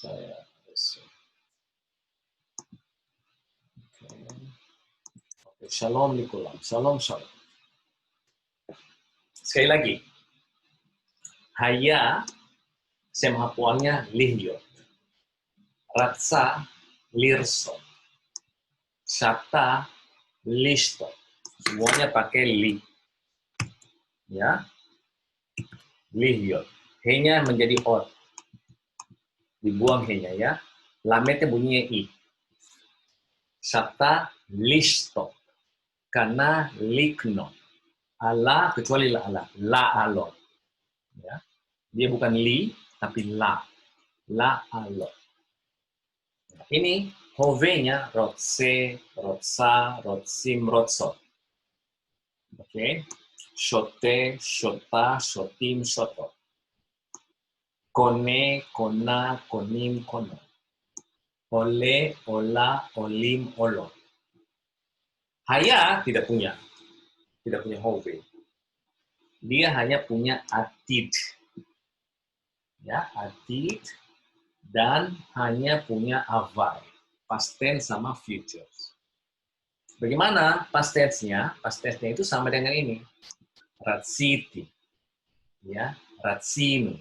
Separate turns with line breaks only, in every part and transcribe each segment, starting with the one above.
Saya Oke. Shalom Nikolam. Shalom shalom. Sekali lagi. Haya semhapuangnya lihyot. Ratsa lirso. Shata listo. Semuanya pakai li. Ya. Lihyot. He-nya menjadi ot. Dibuang he-nya ya. Lametnya bunyinya i. Shata listo. Karena likno. Ala kecuali la ala. La alon. Ya. Dia bukan li tapi la. La alon. Ini hove-nya rotse, rotsa, rotsim, rotsot. Oke. Shote, shota, shotim, shoto. Kone, kona, konim, kono. Ole, ola, olim, olo. Haya tidak punya hove. Dia hanya punya atid. Ya, atid dan hanya punya avar. Past tense sama futures. Bagaimana past tense-nya? Past tense-nya itu sama dengan ini. Ratsiti. Ya, ratsinu.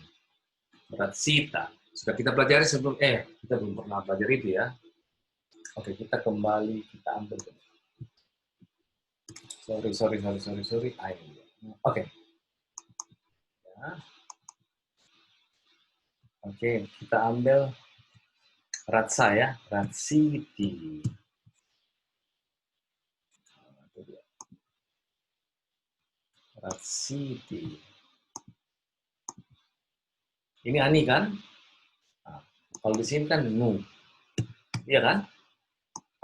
Ratsita. Sudah kita pelajari sebelum, kita belum pernah belajar itu ya. Oke, kita kembali, kita ambil. Sorry. Oke. Ya. Oke, kita ambil ratsa ya. Ratsiti. Ratsiti. Ini ani kan? Nah, kalau di sini kan nu. Iya kan?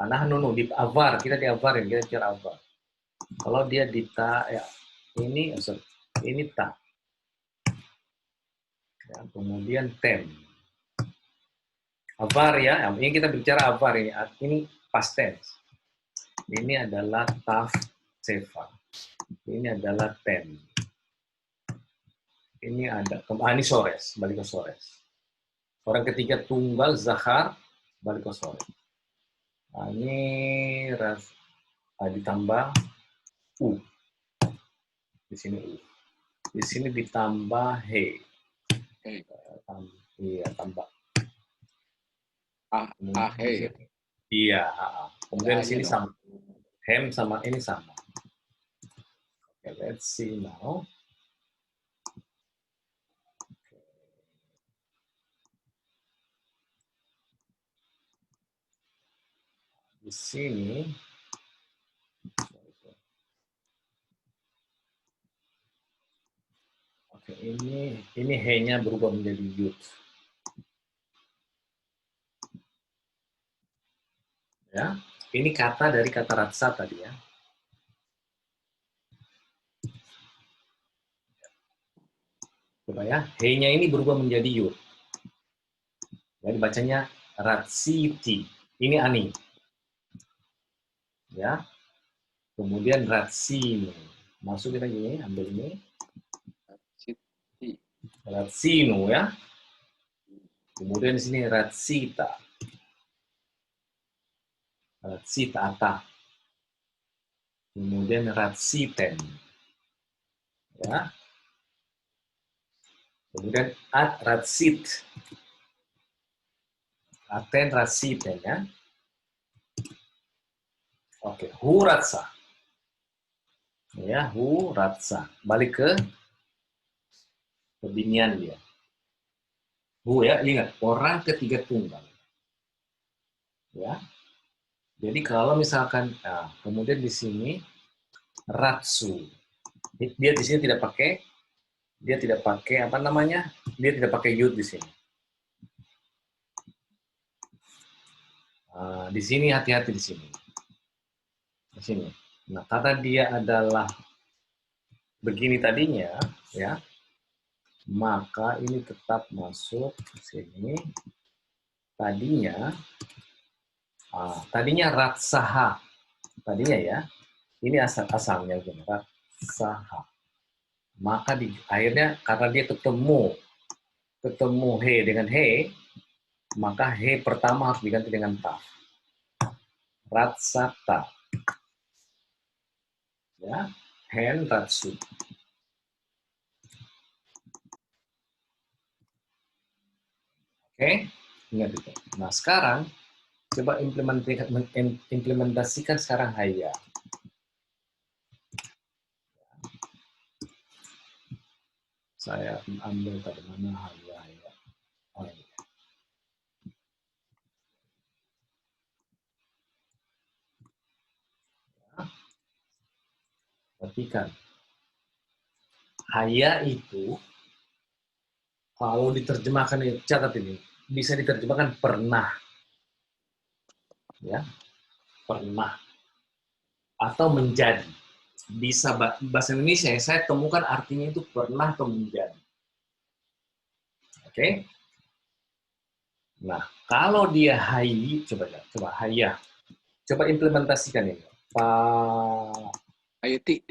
Nah, nu, di avar, kita di avarin, kita bicara avar. Kalau dia di ta, ya, ini ta. Ya, kemudian tem. Avar ya, ini kita bicara avar ini. Ini past tense. Ini adalah taf sefa. Ini adalah tem. Ini ada, ini sores, balik ke sores. Orang ketiga tunggal zahar, balik ke sores. Nah, ini ditambah u. Di sini u. Di sini ditambah he. Iya, tambah.
He.
Iya, kemudian di sini sama. Hem sama ini sama. Okay, let's see now. Di sini oke, ini he-nya berubah menjadi yud. Ya, ini kata dari kata ratsa tadi ya. Coba ya, he-nya ini berubah menjadi yud. Jadi bacanya ratsiti. Ini ani. Ya. Kemudian ratsinu. Masukin lagi ini, ambil ini. Ratsinu ya. Kemudian di sini ratsita. Ratsita ata. Kemudian ratsiten. Ya. Kemudian ratsit. Aten ratsiten ya. Oke, huratsa. Ya, huratsa. Balik ke kebinian dia. Hu ya, ingat, orang ketiga tunggal. Ya. Jadi kalau misalkan, kemudian di sini ratsu. Dia di sini tidak pakai apa namanya? Dia tidak pakai yud di sini. Di sini hati-hati di sini. Di sini. Nah, karena dia adalah begini tadinya, ya, maka ini tetap masuk ke sini. Tadinya ratsaha. Tadinya ya. Ini asalnya ratsaha. Maka akhirnya karena dia ketemu he dengan he, maka he pertama harus diganti dengan taf. Ratsata. Ya, hen ratsu. Oke, ingat itu. Nah, sekarang coba implementasikan sekarang haya. Saya ambil pada mana haya. Oh, ini. Perhatikan. Haya itu kalau diterjemahkan, catat ini, bisa diterjemahkan pernah, ya, pernah, atau menjadi. Bisa bahasa Indonesia yang saya temukan artinya itu pernah atau menjadi. Oke? Nah, kalau dia hai, coba haya. Coba implementasikan ini.
Haiti.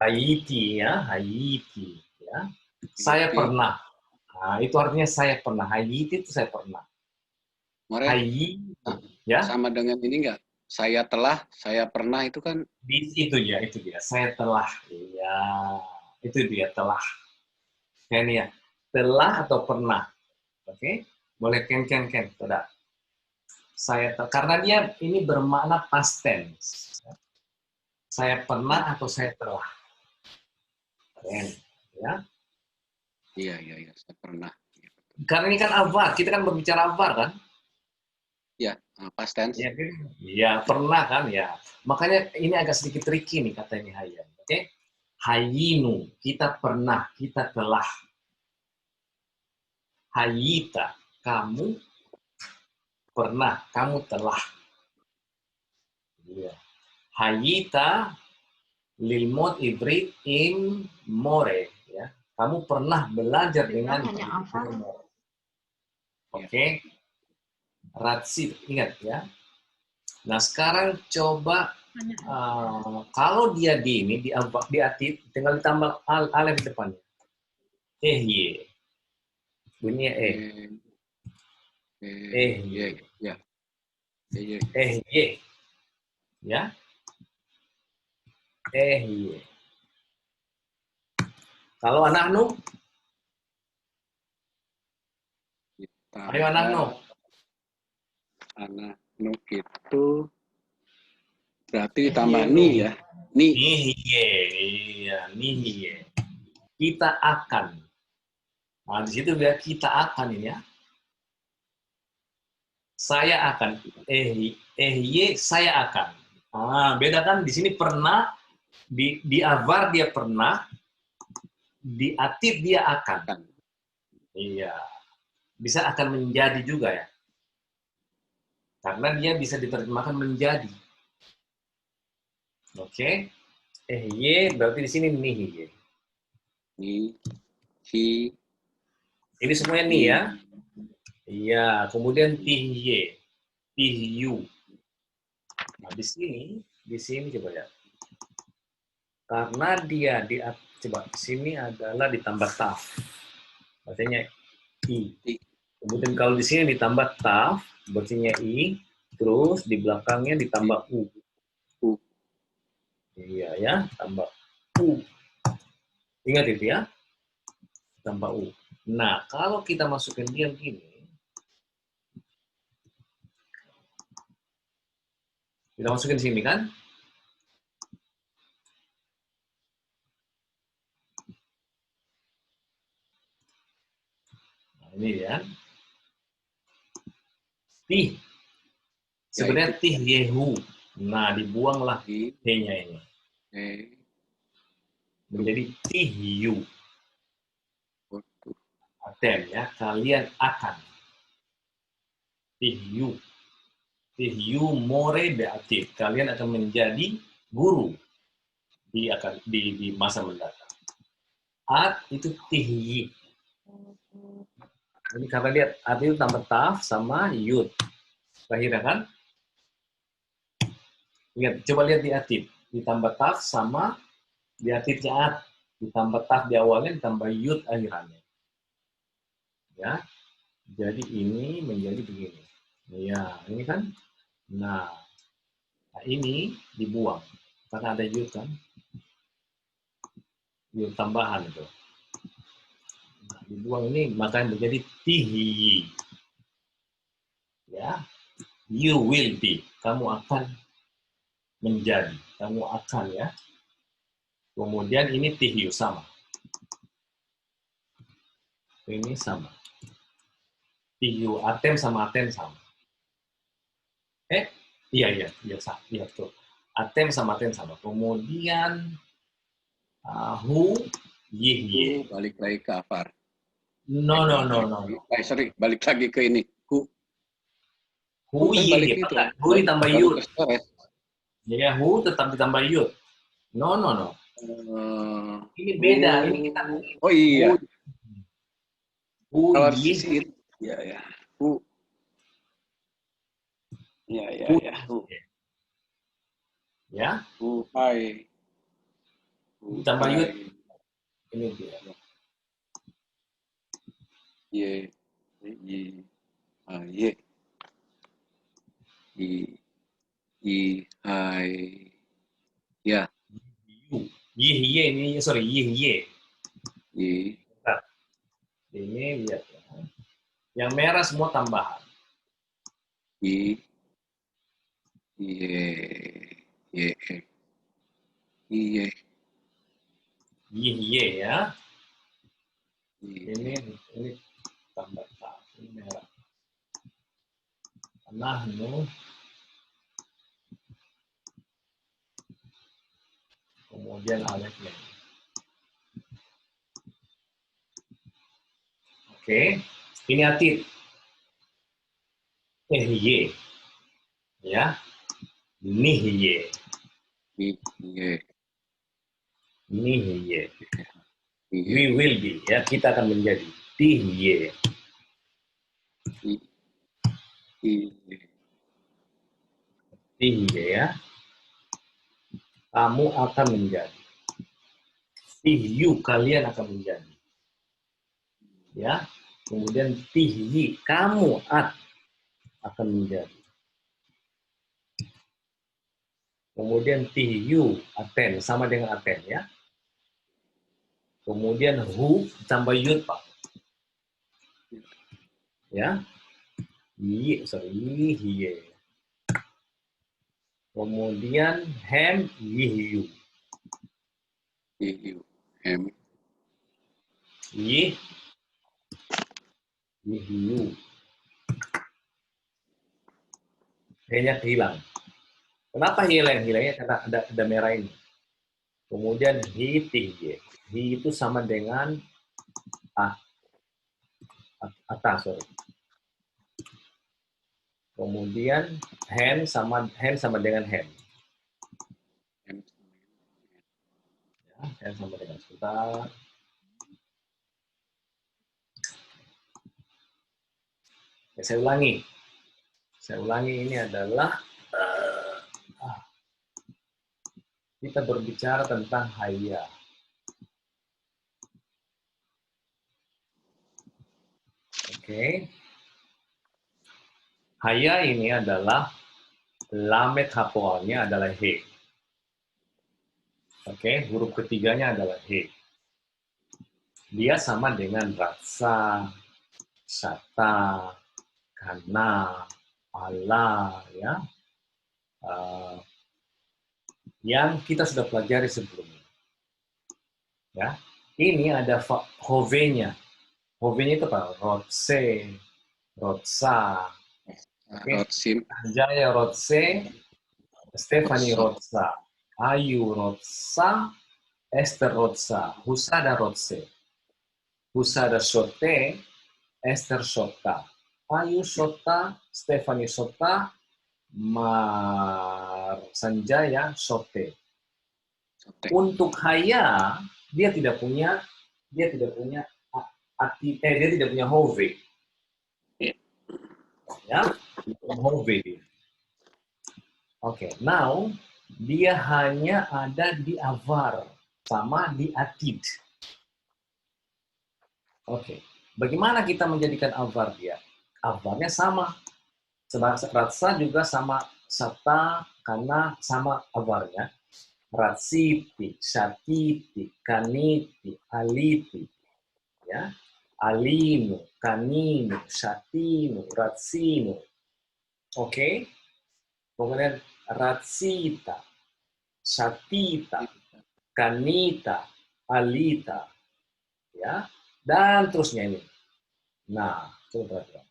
Haiti ya, Haiti ya. Saya pernah. Nah, itu artinya saya pernah. Haiti itu saya pernah.
More,
Haiti ya.
sama dengan ini enggak? Saya telah, saya pernah itu kan.
Itu dia. Saya telah. Iya. Itu dia telah. Kayak ini ya. Telah atau pernah. Oke? Boleh ken. Tidak. Karena dia ini bermakna past tense. Saya pernah atau saya telah. Keren. Ya.
Iya, saya pernah.
Karena ini kan avar, kita kan berbicara avar kan?
Ya, past tense.
Iya, ya, pernah kan ya. Makanya ini agak sedikit tricky nih kata ini Hayan. Oke? Hayinu, kita pernah, kita telah. Hayita, kamu pernah, kamu telah. Ya. Hayita lilmod ibrit in more. Ya. Kamu pernah belajar dengan more. Oke? Ratsi, ingat ya. Nah, sekarang coba kalau dia di ini di atit tinggal ditambah alef di depannya. Ye. Bunyinya ye.
Ya.
Ye. Ya. Ye. Kalau anak nu? Ayo anak nu.
Anak nu itu berarti ditambah ni ya. Ni.
Iya, nihiye. Kita akan. Nah, di situ dia kita akan ini ya. Saya akan. Ye, saya akan. Ah, beda kan di sini pernah, di avar dia pernah, di atit dia akan. Iya. Bisa akan menjadi juga ya. Karena dia bisa diterjemahkan menjadi. Oke. Ye berarti di sini nih ye.
Ni, hi.
Ini semuanya nih ya. Iya, kemudian tihye. Tihyu. Nah, di sini coba ya. Karena dia coba di sini adalah ditambah taf. Artinya i. Kemudian kalau di sini ditambah taf, berarti i, terus di belakangnya ditambah u. Iya ya, tambah u. Ingat itu ya, tambah u. Nah, kalau kita masukin dia begini, kita masukin sini kan? Nah, ini ya. Tih. Sebenarnya tih yehu. Nah, dibuanglah t-nya ini. Menjadi tihyu. Atem ya, kalian akan. Tihyu. Tihyu more beatif. Kalian akan menjadi guru di masa mendatang. At itu tihyi. Ini karena lihat at itu tambah taf sama yud. Akhirnya kan? Lihat, coba lihat di atit. Ditambah taf sama di atitnya at. Ditambah taf di awalnya, ditambah yud akhirnya. Ya. Jadi ini menjadi begini. Ya, ini kan. Nah, ini dibuang. Karena ada yud kan. Yud tambahan itu. Nah, dibuang ini maka menjadi tihi. Ya, you will be. Kamu akan menjadi. Kamu akan ya. Kemudian ini tihiu sama. Ini sama. Tihiu atem sama atem sama. Iya betul. Atem sama atem sama. Kemudian hu, ye.
Balik lagi ke afar.
No.
Sorry, balik lagi ke ini.
Hu,
Kan
ye.
balik itu.
Hu ditambah
Baru
yud.
ke stores.
Ya, hu tetap ditambah yud. No. Ini beda. Ini kita.
Oh iya.
Hu,
Kalau
ye.
sisi ya. Hu. Ya. Hu.
Ya.
Hu hai.
Ditambah yud. Ini dia.
Ye. Ye. Hai. Ya.
Ye ini sorry ye.
Ye.
Ini lihat ya. Yang merah semua tambahan.
Ye.
Ye ya. Ini tambah ini merah. Nahnu. Kemudian alifnya. Oke. Ini atid. Ye. Ya. Nihye. Nihye. We will be. Ya, kita akan menjadi. Tihye. Tihye ya. Kamu akan menjadi. Tihyu, kalian akan menjadi. Ya. Kemudian tihyi, kamu akan menjadi. Kemudian tihyu, aten, sama dengan aten ya. Kemudian hu tambah yud Pak. Ya. Ye. Kemudian hem yihyu.
Hem.
Yihyu. H-nya hilang. Kenapa hilang? Hilangnya karena ada merah ini. Kemudian hitihye. Hi itu sama dengan atas, sorry. Kemudian hen sama dengan hen. Ya, hen sama dengan sebentar. Ya, saya ulangi ini adalah kita berbicara tentang haya. Oke. Haya ini adalah lamet hapoalnya adalah he. Oke, huruf ketiganya adalah he. Dia sama dengan rasa, sata, kana, ala, ya. Yang kita sudah pelajari sebelumnya. Ya, ini ada hove-nya. Hove-nya itu apa? Rotse, rotsa. Oke. Jaya rotse, Stephanie rotsa, Ayu rotsa, Esther rotsa, Husada rotse, Husada shote, Esther shota, Ayu shota, Stephanie shota, Mar Sanjaya shote. Untuk haya dia tidak punya arti, dia tidak punya hove. Ya, hove dia. Oke, now dia hanya ada di avar sama di atid. Oke, Bagaimana kita menjadikan avar dia? Avarnya sama. Ratsa juga sama sata, karena sama avarnya. Ratsiti, syatiti, kaniti, aliti. Ya. Alinu, kaninu, syatinu, ratsinu. Oke? Kemudian ratsita, syatita, kanita, alita. Ya. Dan terusnya ini. Nah, coba perhatikan.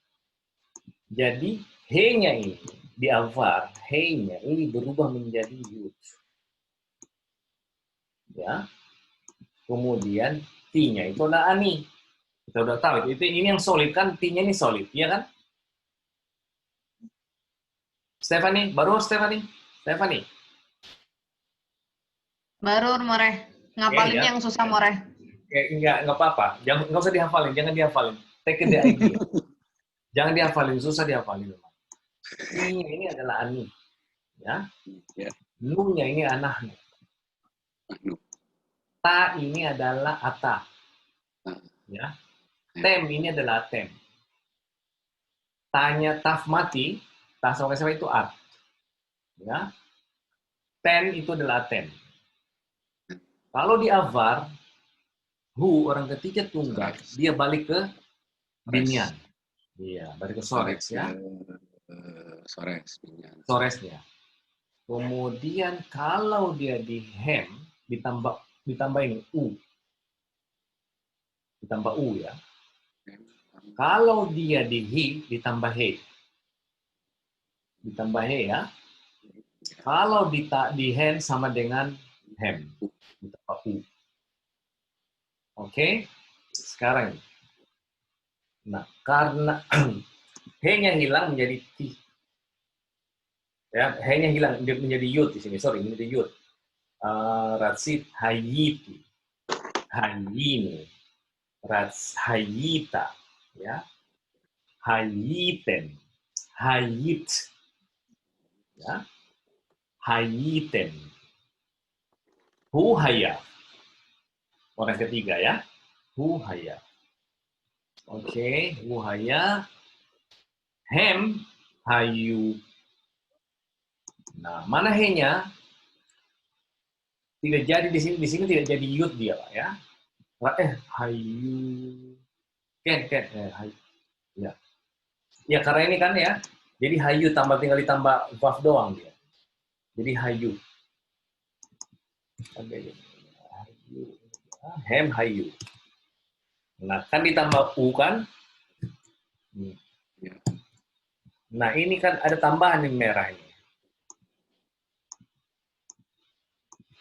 Jadi, he-nya ini, di avar, he-nya ini berubah menjadi yud. Ya. Kemudian, ti-nya itu ada ani. Kita udah tahu, itu ini yang solid kan, ti-nya ini solid, ya kan? Stephanie, baru Stephanie? Stephanie?
Baru, Moreh. Ngapalin
Ya.
yang susah, Moreh.
Enggak apa-apa. Nggak usah dihafalin, jangan dihafalin. Take the idea. Jangan dihafalin, susah dihafalin. Ti-nya ini adalah ani. Ya.
Ya.
Nu-nya ini anahnya. Ta ini adalah ata. Ya. Tem ini adalah tem. Tanya taf mati, taf sama itu art. Ya. Ten itu adalah tem. Kalau di avar, hu orang ketiga tunggal, dia balik ke binyan. Iya, balik ke sores ya.
Sores, binyan.
Soresnya. Kemudian kalau dia di hem ditambah ini u. Ditambah u ya. Kalau dia di hi ditambah he. Ditambah he ya. Kalau di hen sama dengan hem. Ditambah u. Oke. Sekarang. Nah, karena he-nya hilang menjadi ti. Ya, he-nya hilang menjadi yud di sini. Sorry, menjadi yud. Ratsit hayiti. Hayini. Hayita. Ya. Hayiten. Hayit. Ya. Hayiten. Huhaya. Orang ketiga ya. Huhaya. Oke, huhaya. Hem, hayu. Nah, mana he-nya? Tidak jadi di sini tidak jadi yud dia, Pak ya. Hayu. Hayu. Ya. Ya, karena ini kan ya. Jadi hayu tinggal ditambah vaf doang dia. Jadi hayu. Hayu. Hem hayu. Nah, kan ditambah u kan? Nah, ini kan ada tambahan yang merah ini.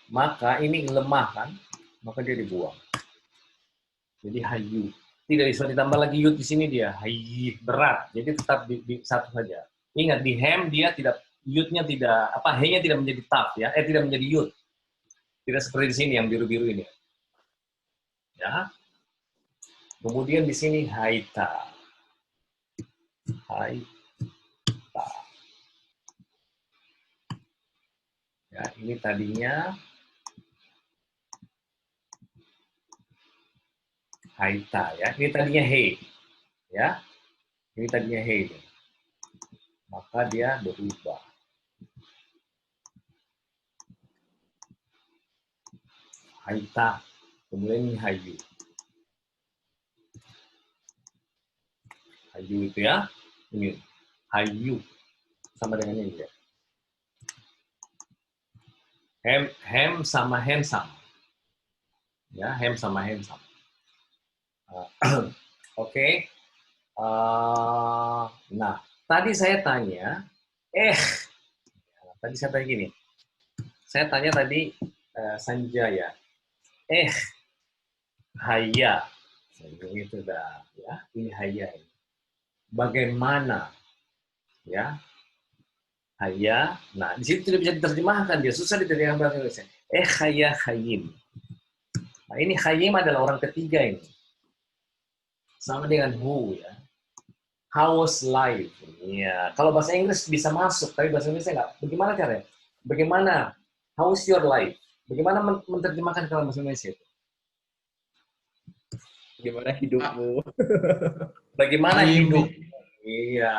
Maka ini lemah kan? Maka dia dibuang. Jadi hayu. Tidak bisa ditambah lagi yud di sini dia. Hayu berat. Jadi tetap di satu saja. Ingat di hem dia tidak yudnya tidak he-nya tidak menjadi taf ya. Tidak menjadi yud. Tidak seperti di sini yang biru-biru ini. Ya. Kemudian di sini haita. Haita. Ya, ini tadinya haita ya. Ini tadinya he. Ya. Ini tadinya he. Maka dia berubah. Haita. Kemudian ini hayu. Hayu itu ya. Ini hayu. Sama dengan ini ya. Hem sama hem sama. Ya, hem sama hem sama. Oke. Nah, tadi saya tanya, tadi saya tanya gini. Saya tanya tadi Sanjaya, haya. Itu dah, ya. Ini haya. Bagaimana, ya? Haya. Nah, di situ tidak bisa diterjemahkan, dia susah diterjemahkan bahasa Indonesia. Haya hayim. Nah, ini hayim adalah orang ketiga ini. Sama dengan who ya. How was life? Ya, kalau bahasa Inggris bisa masuk, tapi bahasa Indonesia nggak. Bagaimana caranya? Bagaimana? How was your life? Bagaimana menerjemahkan kalau bahasa Indonesia itu?
Gimana hidupmu?
Bagaimana
Hayim.
hidup? Iya,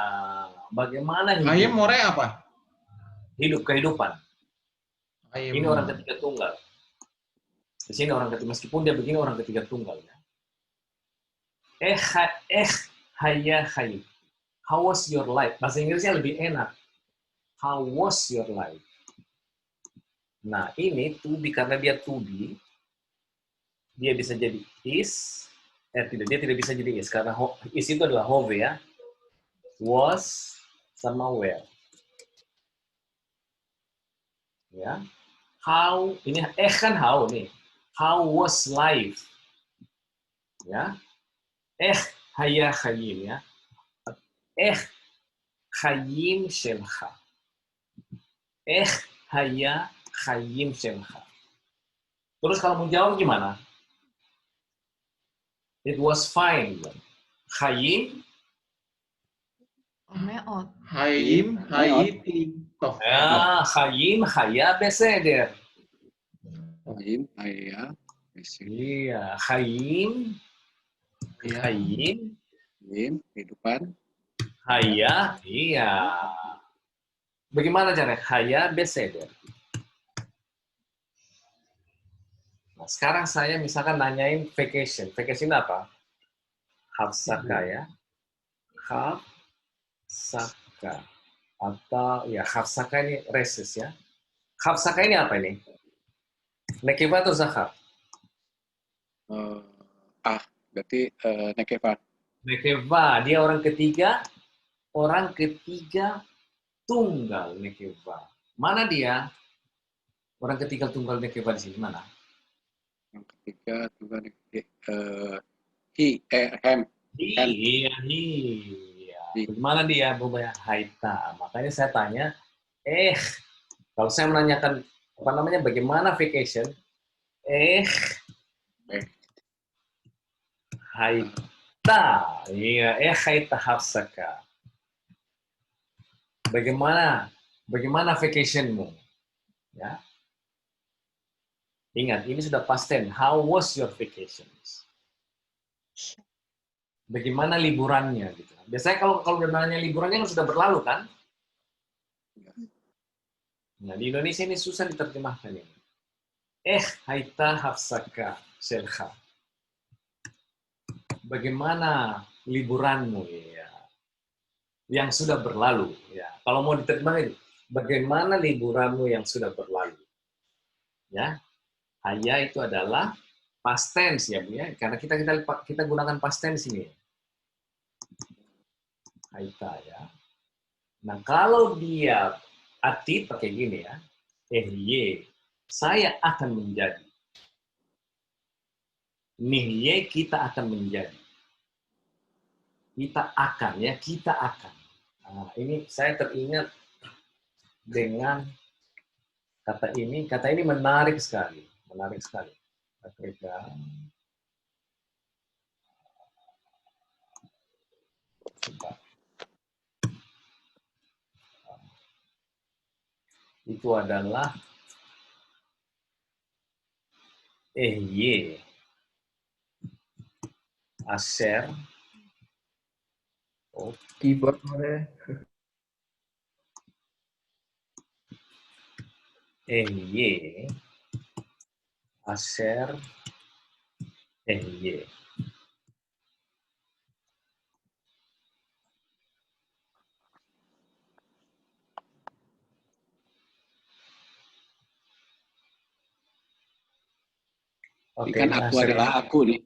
bagaimana hidup?
Hayim more apa?
Hidup, kehidupan.
Hayim.
Ini orang ketiga tunggal. Di sini orang ketiga, meskipun dia begini orang ketiga tunggal. Ya. Haya hayim. How was your life? Bahasa Inggrisnya lebih enak. How was your life? Nah, ini to be, karena dia to be, dia bisa jadi is, tidak, dia tidak bisa jadi is, karena is itu adalah have ya. Was sama were. Ya. How, ini kan how nih. How was life? Ya. Haya hayim ya. Hayim shelcha. Haya hayim shelcha. Terus kalau mau jawab gimana? It was fine. Hayim.
Meot.
Hayim, hayiti. Toh.
Ya, hayim, haya beseder.
Hayim, haya, beseder.
Iya, hayim, hayim,
Hayim, kehidupan.
haya, iya. Bagaimana caranya? Haya beseder. Nah, sekarang saya misalkan nanyain vacation. Vacation apa? Hafsaka ya. Hafsaka. Atau ya hafsaka ini reses ya. Hafsaka ini apa ini? Nekeva atau zakar?
Berarti nekeva.
Nekeva, dia orang ketiga tunggal nekeva. Mana dia? Orang ketiga tunggal nekeva di sini mana?
Yang ketiga juga hem.
Iya. Bagaimana dia berubah haita? Makanya saya tanya, kalau saya menanyakan apa namanya bagaimana vacation? Haita. Iya, haita hafsaka. Bagaimana vacationmu? Ya. Ingat, ini sudah past tense. How was your vacations? Bagaimana liburannya gitu. Biasanya kalau udah nanya liburannya kan sudah berlalu kan? Nah, di Indonesia ini susah diterjemahkan ini. Haita hafsaka shelcha. Bagaimana liburanmu ya? Yang sudah berlalu ya. Kalau mau diterjemahkan bagaimana liburanmu yang sudah berlalu? Ya. Haya itu adalah past tense ya, Bu ya. Karena kita gunakan past tense ini. Haita ya. Nah, kalau dia atit pakai gini ya. Saya akan menjadi. Nihye kita akan menjadi. Kita akan ya, kita akan. Nah, ini saya teringat dengan kata ini menarik sekali. Menarik sekali. Coba. Itu adalah aser
Keyboard more.
aser
Ini kan aku adalah aku nih.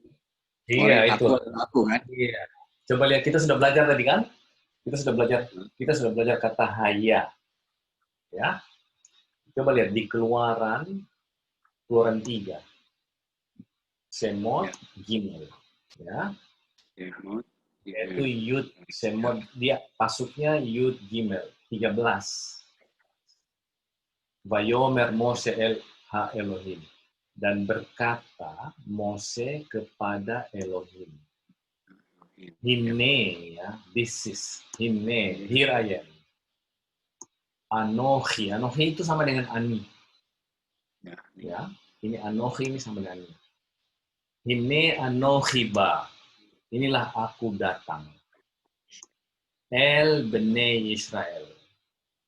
Iya, itu.
Aku adalah aku kan.
Iya. Coba lihat, kita sudah belajar tadi kan? Kita sudah belajar kata haya. Ya. Coba lihat di Keluaran 3. Semot gimel. Ya.
Semot.
Yaitu yud semot, dia pasuknya yud gimel 13. Vayomer Mose el ha Elohim. Dan berkata Mose kepada Elohim. Hine ya, this is hine, here I am. Anochi itu sama dengan ani. Ya, ini anochi ini sama dengan ani. Hine anochiba. Inilah aku datang. El Bnei Israel.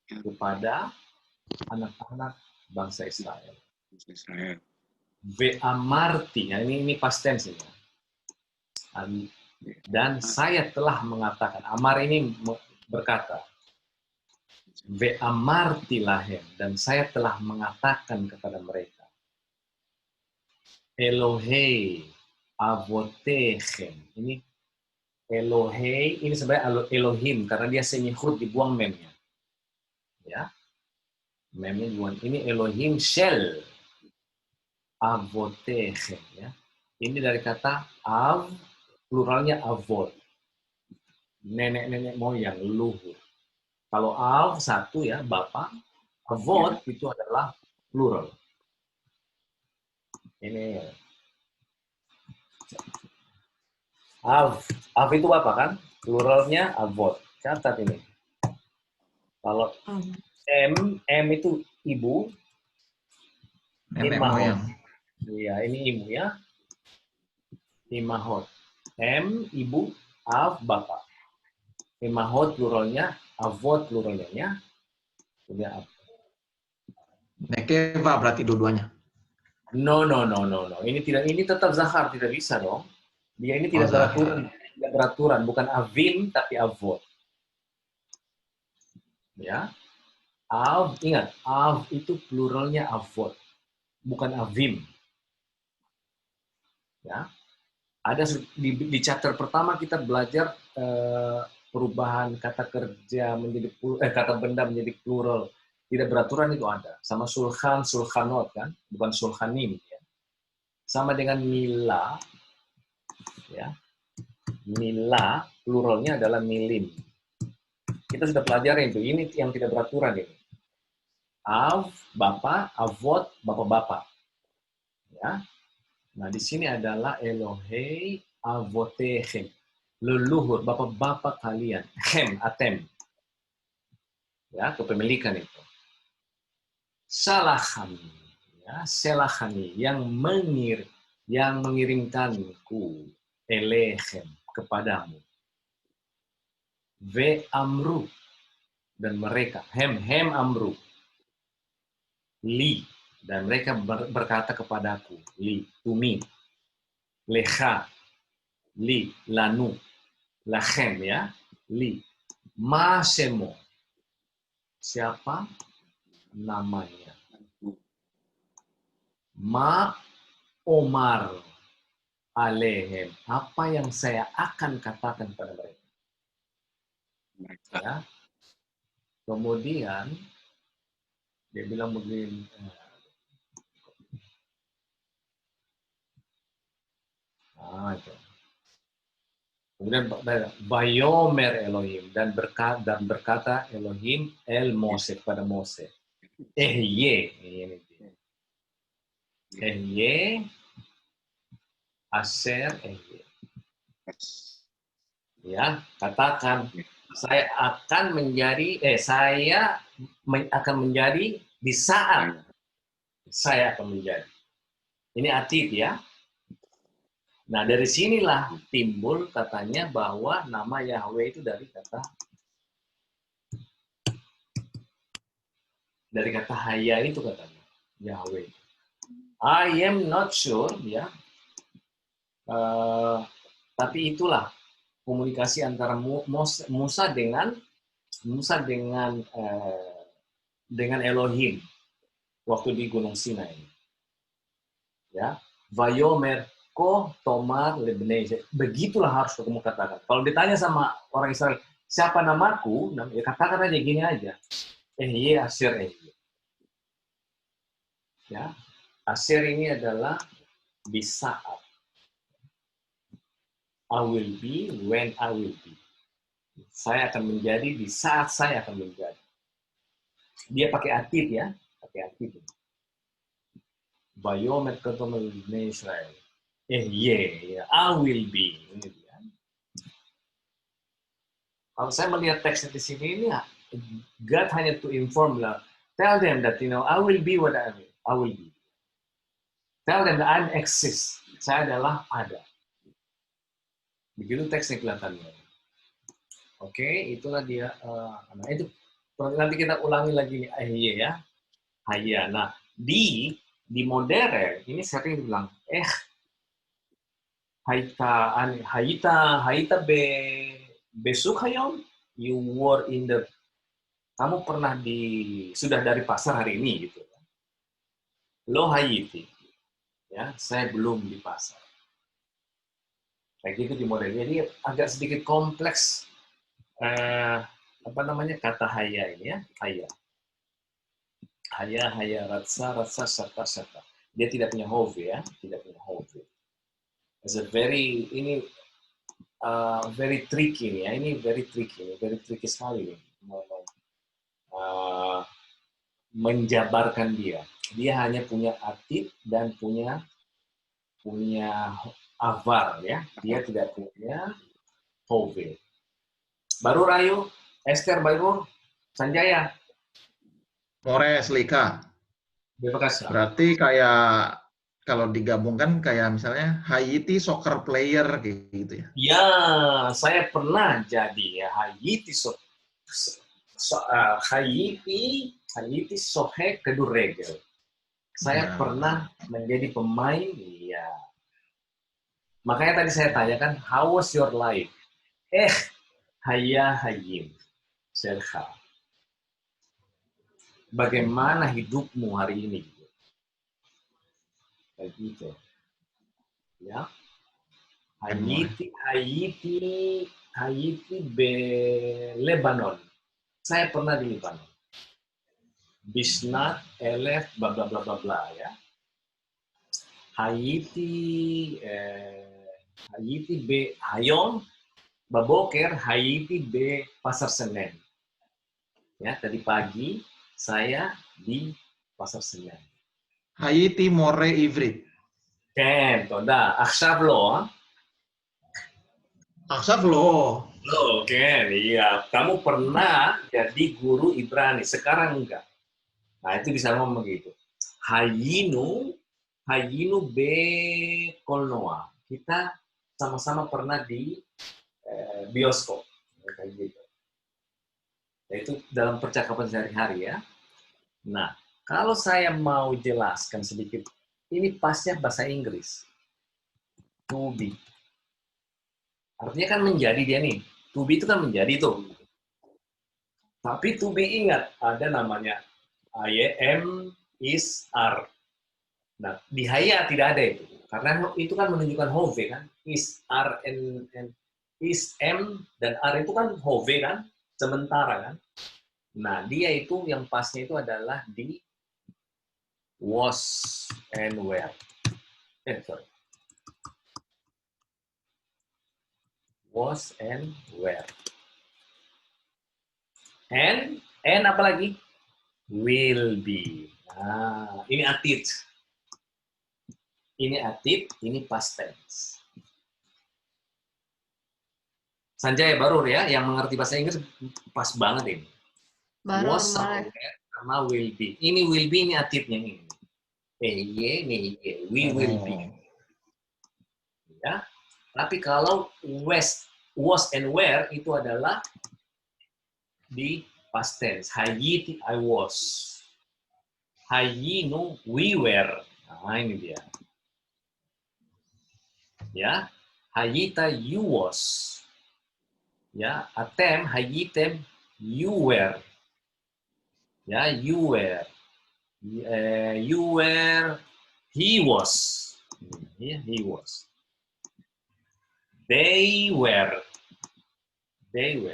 Kepada anak-anak bangsa Israel.
Israel.
Ve'amarti. Nah, ini past tense ini. Dan saya telah mengatakan. Amar ini berkata. Ve'amarti lahem. Dan saya telah mengatakan kepada mereka. Elohei avotechem. Ini Elohei, ini sebenarnya Elohim karena dia senyihut dibuang memnya. Ya. Memnya dibuang. Ini Elohim shel avotechem ya. Ini dari kata av, pluralnya avot. Nenek-nenek moyang, leluhur. Kalau av satu ya, bapak, avot itu adalah plural. Ini Av itu apa kan? Pluralnya avot. Catat ini. Kalau M itu ibu.
Nenek
Imahot.
moyang.
Iya, ini ibu ya. Imahot. M ibu, Av bapak. Imahot pluralnya, avot pluralnya ya. Sudah.
Nekeva berarti dua-duanya.
No. Ini tetap zahar, tidak bisa dong. Dia ini tidak
Zahar.
beraturan, bukan avim tapi avot. Ya. Av, ingat, av itu pluralnya avot, bukan avim. Ya. Ada di chapter pertama kita belajar perubahan kata kerja menjadi kata benda menjadi plural. Tidak beraturan itu ada. Sama sulhan, sulhanot kan, bukan sulhanim. Ya. Sama dengan mila, ya. Mila pluralnya adalah milim. Kita sudah pelajari itu. Ini yang tidak beraturan ini. Av, bapak, avot, bapak-bapak. Ya. Nah, di sini adalah Elohei avotechem. Leluhur, bapak-bapak kalian. Hem, atem. Ya, kepemilikan itu. Salahani. Ya, selahani. Yang mengirimkanku. Elechem, kepadamu. Ve amru. Dan mereka. Hem amru. Li. Dan mereka berkata kepadaku. Li, to me. Lecha. Li, lanu. Lachem, ya. Li. Masemo. Siapa namanya? Ma omar alehem. Apa yang saya akan katakan pada mereka? Ya. Kemudian dia bilang begini. Itu. Kemudian Bayomer Elohim dan berkata Elohim el Mose kepada Mose. Ehye Aser ehye. Ya, katakan saya akan menjadi di saat saya akan menjadi. Ini atid ya. Nah, dari sinilah timbul katanya bahwa nama Yahweh itu dari kata haya itu katanya, Yahweh. I am not sure, ya. Tapi itulah komunikasi antara Musa dengan Elohim waktu di Gunung Sinai. Ya, Vayomer Ko tomar lebnei. Begitulah harus kamu katakan. Kalau ditanya sama orang Israel, siapa namaku? Ya katakan aja gini aja. Asir ehye. Ya, Asir ini adalah di saat. I will be when I will be. Saya akan menjadi di saat saya akan menjadi. Dia pakai atid ya, pakai atid. Vayomer Ko tomar lebnei Israel. I will be. Ini dia. Kalau saya melihat teks di sini ini, God hanya to inform lah. Tell them that I will be what I will be. Tell them that I exist. Saya adalah ada. Begitu teksnya kelihatannya. Oke, itulah dia. Nah, itu nanti kita ulangi lagi nih. Ahye ya. Haya. Nah, di modern ini sering bilang haita besok hayom, you were in the, kamu pernah sudah dari pasar hari ini gitu. Lo hayiti, ya, saya belum di pasar. Kayak gitu di model. Jadi agak sedikit kompleks apa namanya kata haya ini ya, haya. Haya, ratsa, serta. Dia tidak punya hove ya, tidak punya hove. It's a very very tricky nih ya, ini very tricky sekali nih. Menjabarkan dia. Dia hanya punya atit dan punya avar ya. Dia tidak punya hove. Baru Rayu, Esther Baru, Sanjaya.
Mores, Lika.
Terima kasih.
Berarti kayak kalau digabungkan kayak misalnya Haiti soccer player kayak gitu ya.
Ya, saya pernah jadi ya Haiti Haiti sohe kedurregel. Saya pernah menjadi pemain, ya. Makanya tadi saya tanyakan, how was your life? Hayim, Serha. Bagaimana hidupmu hari ini? Kayak gitu. Ya. Haiti be Lebanon. Saya pernah di Lebanon. Bisnat, Elef, bla bla bla bla bla ya. Haiti be Hayom, Baboker, Haiti be Pasar Senen. Ya, tadi pagi saya di Pasar Senen.
Haiti more ivrit.
כן, תודה. עכשיו לא,
עכשיו לא.
Loh, Ken, iya. Kamu pernah jadi guru Ibrani, sekarang enggak. Nah, itu bisa ngomong begitu. Hayinu be kolnoa. Kita sama-sama pernah di bioskop. Kayak gitu. Nah, itu dalam percakapan sehari-hari ya. Nah, kalau saya mau jelaskan sedikit, ini pasnya bahasa Inggris. To be. Artinya kan menjadi dia nih. To be itu kan menjadi tuh. Tapi to be ingat, ada namanya I am, is, are. Nah, di haya tidak ada itu. Karena itu kan menunjukkan hove kan. Is, are, and is, am, dan are itu kan hove kan. Sementara kan. Nah, dia itu yang pasnya itu adalah di was and were. Sorry. Was and were. And apa lagi? Will be. Nah, ini atit. Ini atit, ini past tense. Sanjay Barur ya, yang mengerti bahasa Inggris pas banget ini.
Barur,
Was
Mare.
sama will be. Ini will be, ini atitnya ini. Ini we will be. Ya. Tapi kalau was and were itu adalah di past tense. Hayiti, I was. Hayinu, we were. Nah, ini dia. Ya. Hayita, you was. Ya, atem, hayitem, you were. Ya, you were. You were, he was. Yeah, he was. They were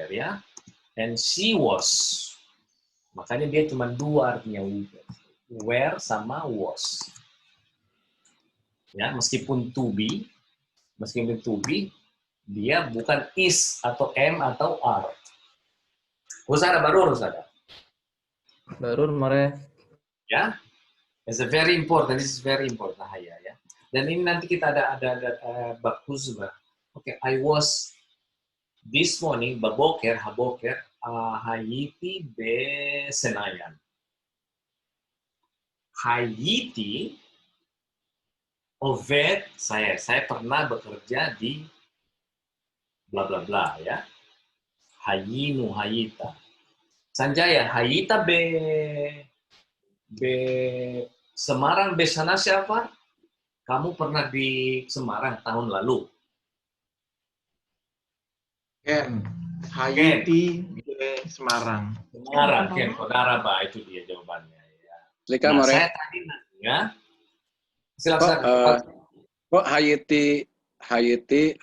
ya. And she was. Makanya dia cuma dua artinya, were sama was. Ya, meskipun to be, dia bukan is atau am atau are. Usada baru usada.
Barur, Mare.
Ya, it's very important. This is very important ya. Dan ini nanti kita ada bab khusus. Oke, I was this morning haboker Haiti be Senayan. Haiti Oved, saya pernah bekerja di bla bla bla ya. Hayinu, Hayita. Sanjaya, Hayita be Semarang, be sana siapa? Kamu pernah di Semarang tahun lalu?
Ken, Haiti di Semarang.
Semarang, Ken Kodaraba, itu dia jawabannya. Ya.
Silakan,
Nah,
More.
saya tadi nanya,
Kok,
silakan.
kok Haiti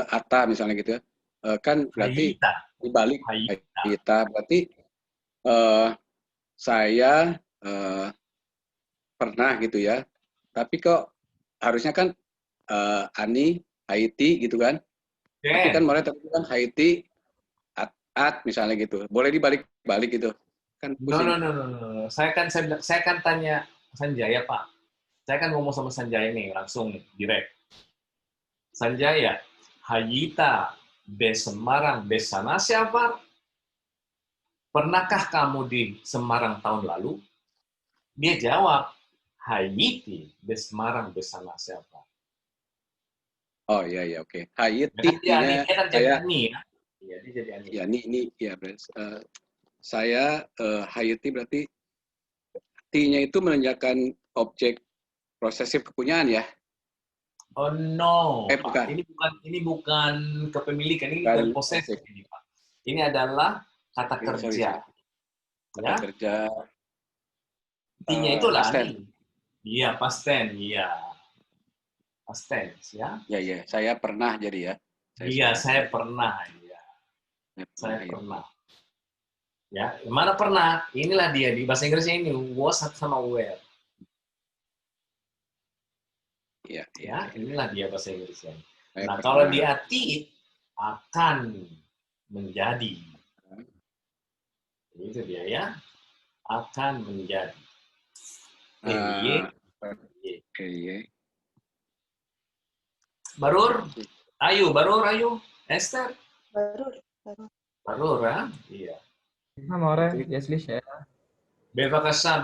Ata misalnya gitu ya? Kan berarti
Hayita,
dibalik
Hayita.
Haita. Berarti saya pernah gitu ya. Tapi kok harusnya kan Ani Haiti gitu kan? Tapi kan
Ken,
More tadi kan Haiti at misalnya gitu. Boleh dibalik-balik gitu. Kan
no, no,
pusing.
no, no, no. Saya kan tanya Sanjaya, Pak. Saya kan ngomong sama Sanjaya nih, langsung direct. Sanjaya, Hayita, be Semarang, be sana siapa? Pernahkah kamu di Semarang tahun lalu? Dia jawab, Haiti, be Semarang, be sana siapa?
Oh iya iya oke.
Ya kan
Haiti-nya
dia kan jadi
saya
Ani ya. Iya, dia jadi Ani.
ya ini ya berarti saya Haiti berarti T-nya itu menandakan objek prosesif kepunyaan ya.
Oh no, Pak.
Bukan.
Ini bukan kepemilikan, ini
Bukan
bukan posesif ini, Pak. Ini adalah kata kerja.
Kata
Ya,
kerja
T-nya itulah
past tense.
Ani. Iya, past tense, iya. Past tense, ya.
Ya ya, saya pernah jadi ya.
Iya, saya pernah, iya. Saya pernah. Ya, mana pernah? Inilah dia di bahasa Inggrisnya ini was sama were.
Iya,
Ya, inilah dia bahasa Inggrisnya.
saya
Nah,
pernah.
kalau di ati akan menjadi. Itu dia ya. Akan menjadi.
Oke.
Barur, ayu, Esther. Barur, ya? Iya.
Nah, More, yes, ya.
Bevakasa.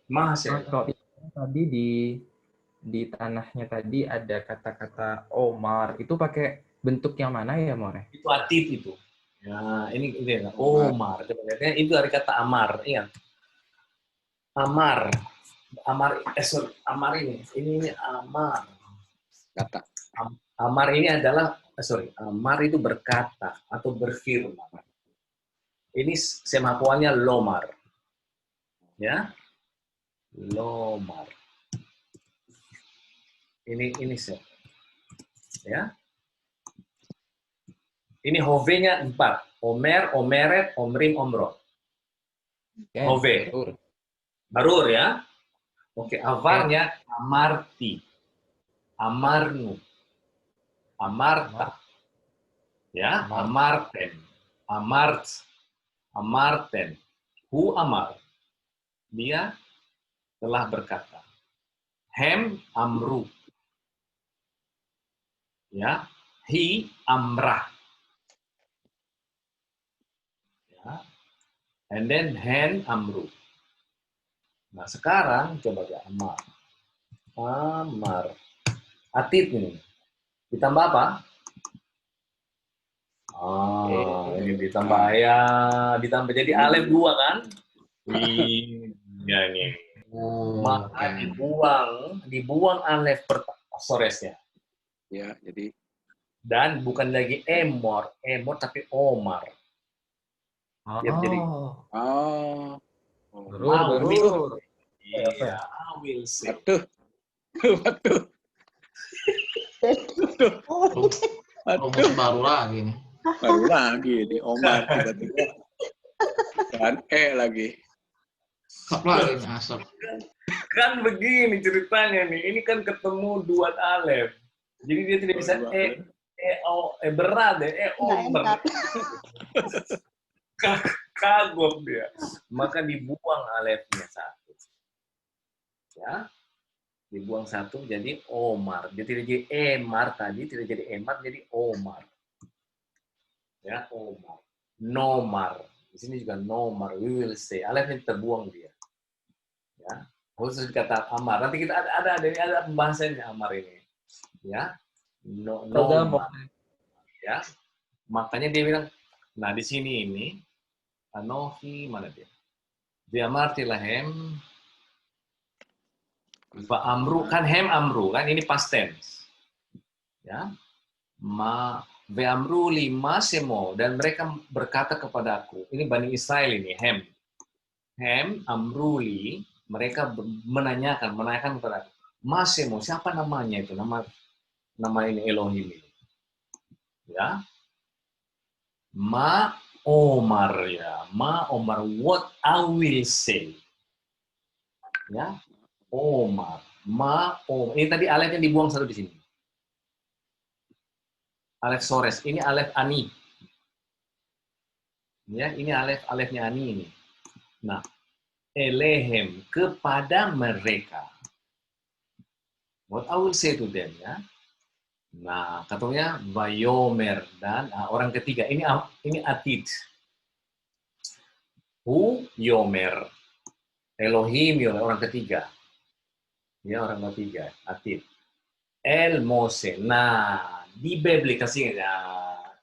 Mas ya.
Kalau tadi di tanahnya tadi ada kata-kata Omar, itu pakai bentuk yang mana ya, More?
Itu atif itu. Ya, ini Omar. Sebenarnya itu dari kata amar, iya. Amar, Amar ini Amar.
Kata.
Amar ini adalah, Amar itu berkata atau berfirman. Ini semapuannya Lomar. Ya, Lomar. Ini sih. Ya. Ini Hove-nya 4. Omer, Omeret, Omrim, Omro. Hove. Barur ya. Oke, avarnya Amarti. Amarnu. Amarta. Ya, Amarten. Amarten. Hu Amar. Dia telah berkata. Hem Amru. Ya, Hi Amrah. Ya. And then Hen Amru. Nah, sekarang coba ya Amar. Amar. Atit ini. Ditambah apa? Ini ditambah ya, ditambah jadi alef 2 kan? Iya nih. Maka dibuang alef soresnya.
Ya, jadi
Dan bukan lagi emor tapi omar. Dia jadi
Barur.
Iya, I will say.
Waduh.
Rumus baru lagi nih.
Baru lagi di Omar tiba-tiba. Dan lagi.
Asap lagi nih, asap.
Kan begini ceritanya nih, ini kan ketemu 2 alef. Jadi dia tidak bisa berat deh, kagum dia. Maka dibuang alefnya 1. Ya. Dibuang 1 jadi Omar. Dia tidak jadi Emar tadi, tidak jadi Emar, jadi Omar. Ya, Omar. Nomar. Di sini juga nomar. We will say. Alefnya terbuang dia. Ya. khusus kata Amar. Nanti kita ada pembahasannya Amar ini, ya. No,
Ustazah, mau
nomar, ya. Makanya dia bilang, nah di sini ini, Anofi mana dia? Dia amarti lahem, amru kan hem amru kan ini past tense, ya. Ve'amru lima semo dan mereka berkata kepadaku. Ini Bani Israel ini hem amruli mereka menanyakan kepada aku. Masemo siapa namanya itu nama ini Elohim ini. Ya. Ma Omar ya. Ma Omar what I will say. Ya. Omar. Ma Omar. Ini tadi alefnya dibuang satu di sini. Alef sores, ini alef ani. Ya, ini alefnya ani ini. Nah, elehem kepada mereka. What I will say to them ya. Nah, katanya Bayomer dan orang ketiga ini Atid. Hu Yomer. Elohim Yomer orang ketiga. Ya, orang ketiga, Atid. El Mose. Nah, di biblical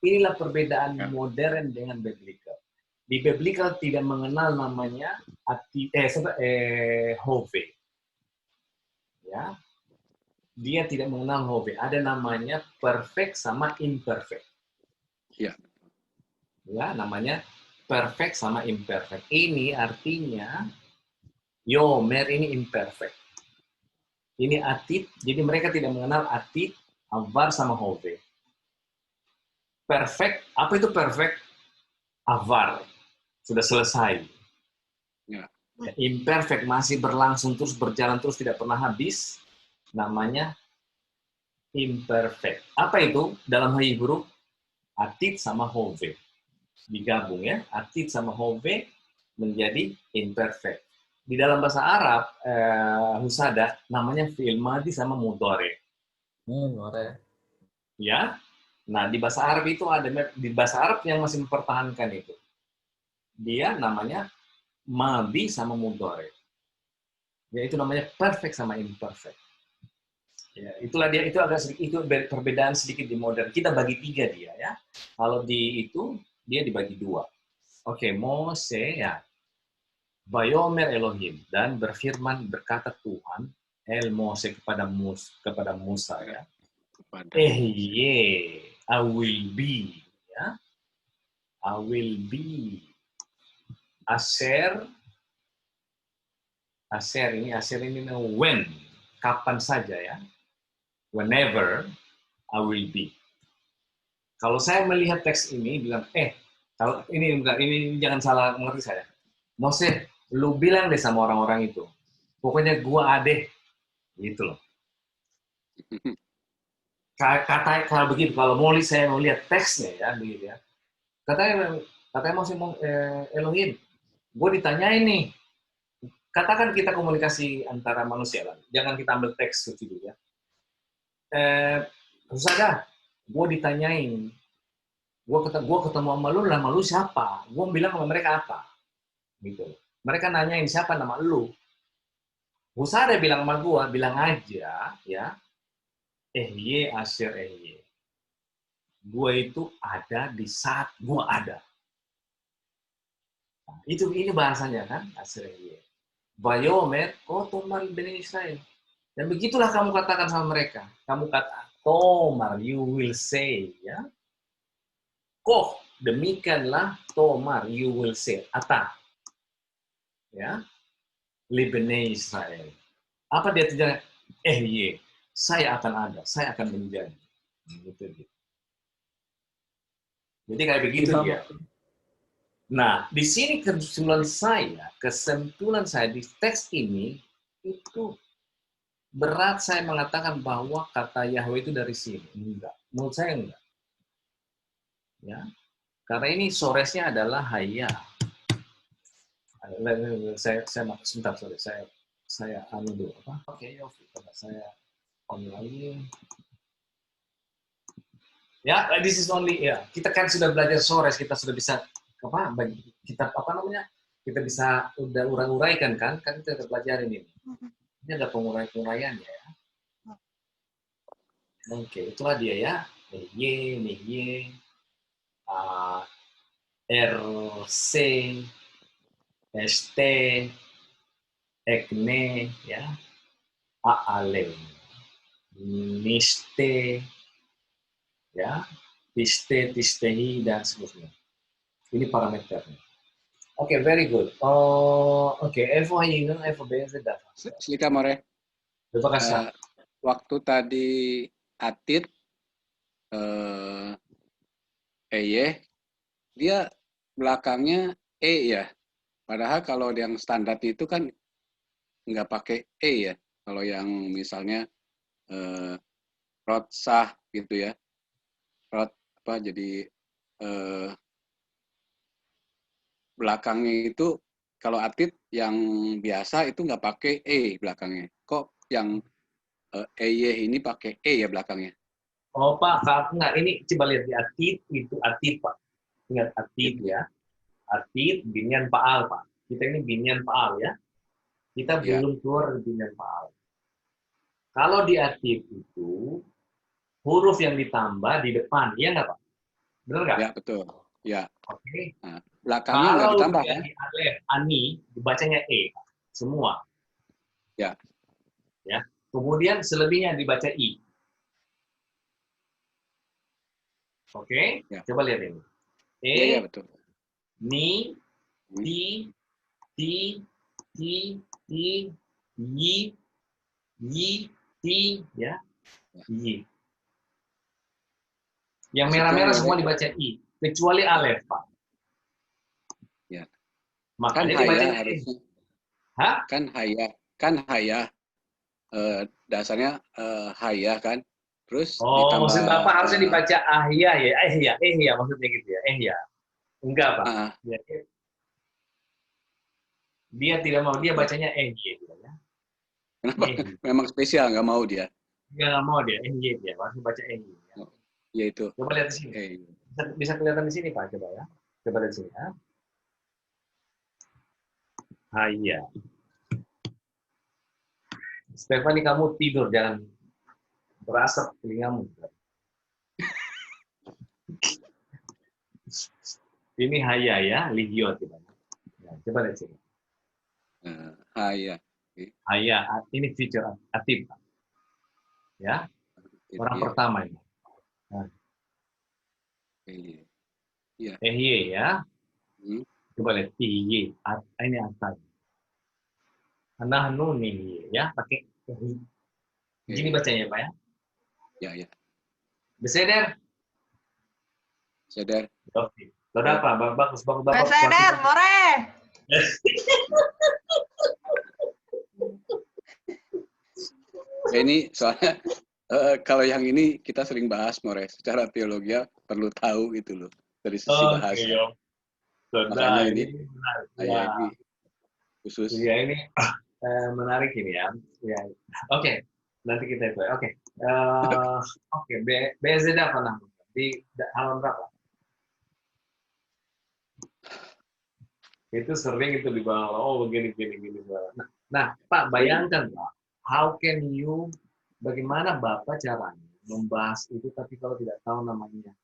inilah perbedaan modern dengan biblical. Di biblical tidak mengenal namanya Hove. Ya. Dia tidak mengenal Hove. Ada namanya perfect sama imperfect.
Ya.
Ya, namanya perfect sama imperfect. Ini artinya Yomer ini imperfect. Ini Atid, jadi mereka tidak mengenal Atid, Avar sama Hove. Perfect, apa itu perfect? Avar, sudah selesai.
Ya.
Imperfect, masih berlangsung terus, berjalan terus, tidak pernah habis. Namanya imperfect. Apa itu? Dalam Hebrew, Atid sama Hove. Digabung ya, Atid sama Hove menjadi imperfect. Di dalam bahasa Arab, Husada, namanya fi'il madi sama mudhari. Ya, nah di bahasa Arab itu ada, di bahasa Arab yang masih mempertahankan itu. Dia namanya madi sama mudhari. Ya, itu namanya perfect sama imperfect. Ya, itulah dia, itu agak sedikit, itu perbedaan sedikit di modern. Kita bagi 3 dia ya. Kalau di itu dia dibagi 2. Oke, Mose ya. Bayomer Elohim dan berfirman berkata Tuhan El Mose kepada Musa ya. Ye, I will be ya. I will be. Asher ini when, kapan saja ya. Whenever I will be. Kalau saya melihat teks ini bilang kalau ini jangan salah mengerti saya. Mose, lu bilang deh sama orang-orang itu. Pokoknya gua adeh gitu loh. Kalau begitu, kalau saya mau lihat teksnya ya begitu ya. Katanya Mose Elohim, gue ditanyain nih. Katakan kita komunikasi antara manusia lah. Jangan kita ambil teks itu ya. Susah gue ditanyain. Gue ketemu sama lu siapa? Gue bilang sama mereka apa? Gitu. Mereka nanyain siapa nama lu. Husada bilang sama gue, bilang aja ya. Asher gue itu ada di saat gue ada. Nah, ini bahasanya kan, Asher Bayomer, Tomar Bani Israel. Dan begitulah kamu katakan sama mereka. Kamu kata, Tomar, you will say, ya. Demikianlah Tomar, you will say. Ata. Ya. Libene Israel. Apa dia tidak? Saya akan ada, saya akan menjadi. Gitu. Jadi kayak begitu dia. Nah, di sini kesimpulan saya di teks ini itu berat saya mengatakan bahwa kata Yahweh itu dari sini. Enggak. Menurut saya enggak. Ya. Karena ini soresnya adalah haya. Sebentar, sorry. Saya dulu apa? Oke, saya on lagi. Ya, this is only ya. Kita kan sudah belajar sores, kita sudah bisa kita kita bisa udah uraikan kan kita udah pelajarin ini. Ini ada penguraiannya ya. Oke, itulah dia ya. Y, RC, ST, ECNE, ya, AALE, NISTE, ya, TISTE, TISTEHI, dan seterusnya. Ini parameternya. Oke, very good. Oke, Evo Hingga, Evo BZ data.
Silika More.
Terima kasih.
Waktu tadi Atit, dia belakangnya E ya. Padahal kalau yang standar itu kan nggak pakai E ya. Kalau yang misalnya Rotsah gitu ya. Jadi belakangnya itu kalau Atit yang biasa itu nggak pakai E belakangnya. Kok yang EY ini pakai E ya belakangnya?
Oh Pak, enggak, ini coba lihat di Atit, itu Atit Pak. Ingat Atit ya. Atit, Binian Paal Pak. Kita ini Binian Paal ya. Kita belum keluar dari Binian Paal. Kalau di Atit itu, huruf yang ditambah di depan, iya nggak Pak? Benar nggak?
Ya, betul. Ya.
Oke.
Nah, belakangnya nggak ditambah kan?
Di alef, ani, dibacanya E, Pak. Semua.
Ya.
Ya. Kemudian selebihnya dibaca I. Oke?
Ya.
Coba lihat ini. E,
ya, betul.
ni, ti, ti, ti, ti, yi, ti, ya. Yi. Yang merah-merah semua dibaca I. Kecuali alef, Pak.
Ya.
Makanya
Kan
dibaca
haya
I.
harusnya.
Hah?
Kan haya. Dasarnya haya kan. Terus
Oh,
ditambah,
maksud Bapak harusnya dibaca ahya ya? Ehya maksudnya gitu ya? Ehya. Enggak, Pak. Dia tidak mau, dia bacanya ehya gitu ya.
Kenapa? Memang spesial, nggak mau dia.
Dia nggak mau dia, ehya dia. Langsung baca ehya. Ya.
Ya itu.
Coba lihat di sini. Bisa kelihatan di sini, Pak. Coba ya. Coba lihat di sini ya. Haya. Stephanie, kamu tidur, jangan berasap telingamu. Ini haya ya, ligiot. Ya, coba lihat sini.
Haya.
Haya, ini feature Atif. Ya, orang pertama ini. Nah. Ehye ya. Coba lihat, ihye. Ini atas. Nahnu nih ya, pakai gini bacanya Pak ya.
Ya.
Beseder.
Seder.
Oke. Sudah apa? Bagus.
Beseder, More.
Ini soalnya kalau yang ini kita sering bahas, More. Secara teologi perlu tahu gitu loh dari sisi bahasa. Makanya ini menarik. Khusus.
Iya ini menarik ini ya. Oke. Nanti kita itu. Oke. Oke. BZ apa namanya? Di halaman berapa? Itu sering itu di bawah. Oh begini. Nah, Pak, bayangkan Pak. How can you, bagaimana Bapak caranya membahas itu tapi kalau tidak tahu namanya